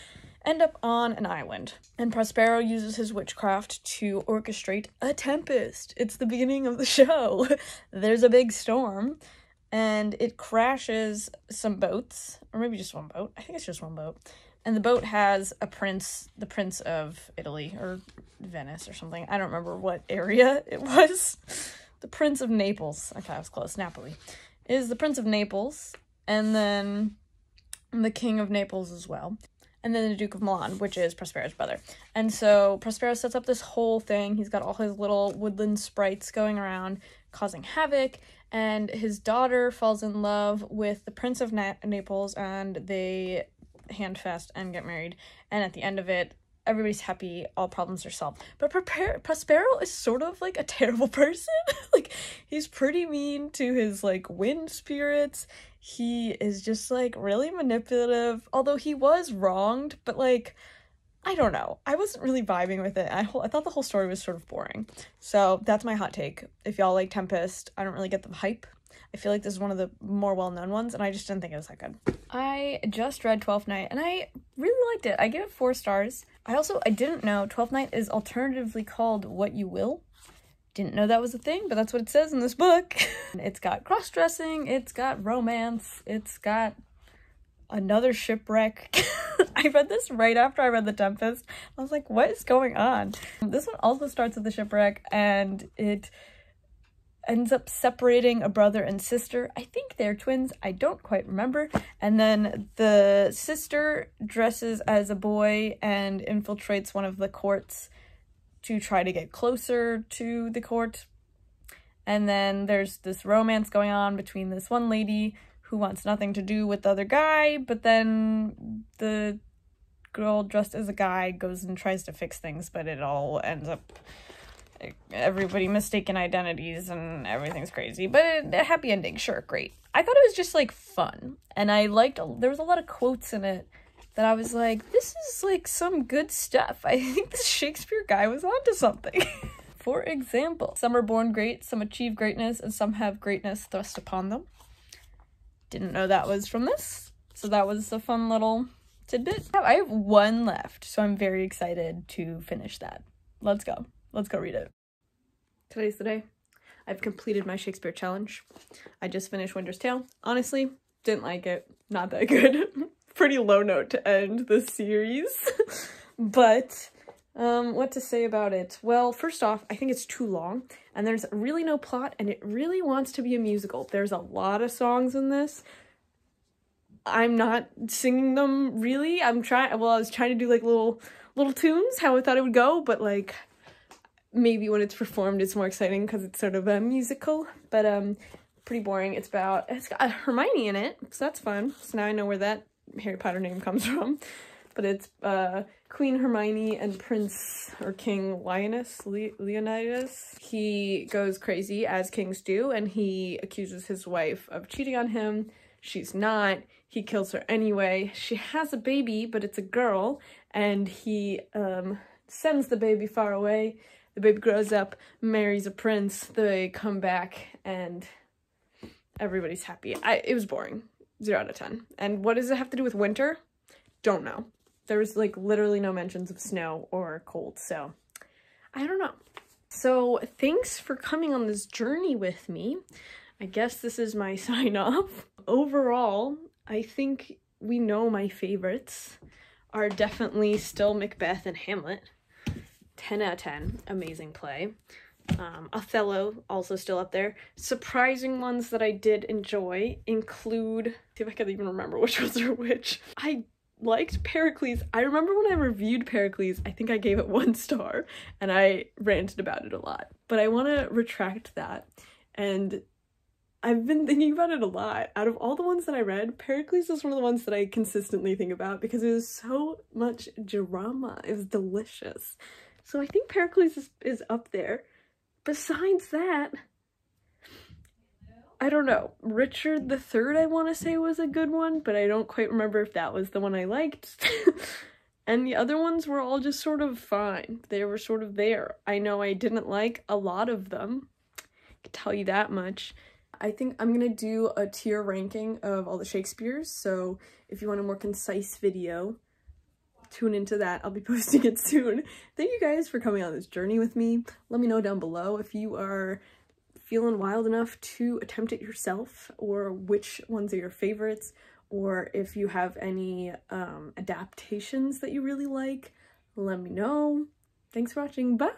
end up on an island. And Prospero uses his witchcraft to orchestrate a tempest. It's the beginning of the show. There's a big storm, and it crashes some boats, or maybe just one boat. I think it's just one boat. And the boat has a prince, the Prince of Italy, or Venice or something. I don't remember what area it was. The Prince of Naples. Okay, I was close. Napoli. Is the Prince of Naples, and then the King of Naples as well. And then the Duke of Milan, which is Prospero's brother. And so Prospero sets up this whole thing. He's got all his little woodland sprites going around, causing havoc. And his daughter falls in love with the Prince of Naples, and they handfast and get married, and at the end of it, everybody's happy, all problems are solved. But Prospero is sort of like a terrible person. Like, he's pretty mean to his like wind spirits. He is just like really manipulative, although he was wronged, but like, I don't know. I wasn't really vibing with it. I thought the whole story was sort of boring. So that's my hot take. If y'all like Tempest, I don't really get the hype. I feel like this is one of the more well-known ones, and I just didn't think it was that good. I just read Twelfth Night, and I really liked it. I give it 4 stars. I didn't know Twelfth Night is alternatively called What You Will. Didn't know that was a thing, but that's what it says in this book. It's got cross-dressing, it's got romance, it's got another shipwreck. I read this right after I read The Tempest. I was like, what is going on? This one also starts with the shipwreck, and it ends up separating a brother and sister. I think they're twins. I don't quite remember. And then the sister dresses as a boy and infiltrates one of the courts to try to get closer to the court. And then there's this romance going on between this one lady who wants nothing to do with the other guy, but then the girl dressed as a guy goes and tries to fix things, but it all ends up everybody mistaken identities and everything's crazy. But a happy ending, sure, great. I thought it was just like fun, and I liked, there was a lot of quotes in it that I was like, this is like some good stuff. I think this Shakespeare guy was onto something. For example, some are born great, some achieve greatness, and some have greatness thrust upon them. Didn't know that was from this, so that was a fun little tidbit. I have 1 left, so I'm very excited to finish that. Let's go read it. Today's the day. I've completed my Shakespeare challenge. I just finished Winter's Tale. Honestly, didn't like it. Not that good. Pretty low note to end the series. But what to say about it? Well, first off, I think it's too long, and there's really no plot, and it really wants to be a musical. There's a lot of songs in this. I'm not singing them really. I was trying to do like little tunes, how I thought it would go, but like maybe when it's performed it's more exciting because it's sort of a musical, but pretty boring. It's got Hermione in it, so that's fun. So now I know where that Harry Potter name comes from. But it's Queen Hermione and Prince or King Leonidas. He goes crazy, as kings do, and he accuses his wife of cheating on him. She's not. He kills her anyway. She has a baby, but it's a girl, and he sends the baby far away. The baby grows up, marries a prince, they come back, and everybody's happy. It was boring. 0 out of 10. And what does it have to do with winter? Don't know. There was like literally no mentions of snow or cold, so I don't know. So thanks for coming on this journey with me. I guess this is my sign off. Overall, I think we know my favorites are definitely still Macbeth and Hamlet. 10 out of 10. Amazing play. Othello, also still up there. Surprising ones that I did enjoy include, see if I can even remember which ones are which. I liked Pericles. I remember when I reviewed Pericles, I think I gave it 1 star, and I ranted about it a lot. But I want to retract that, and I've been thinking about it a lot. Out of all the ones that I read, Pericles is one of the ones that I consistently think about because it was so much drama. It was delicious. So I think Pericles is up there. Besides that, I don't know. Richard III, I want to say, was a good one, but I don't quite remember if that was the one I liked. And the other ones were all just sort of fine. They were sort of there. I know I didn't like a lot of them. I can tell you that much. I think I'm gonna do a tier ranking of all the Shakespeares, so if you want a more concise video, tune into that. I'll be posting it soon. Thank you guys for coming on this journey with me. Let me know down below if you are feeling wild enough to attempt it yourself, or which ones are your favorites, or if you have any adaptations that you really like. Let me know. Thanks for watching. Bye!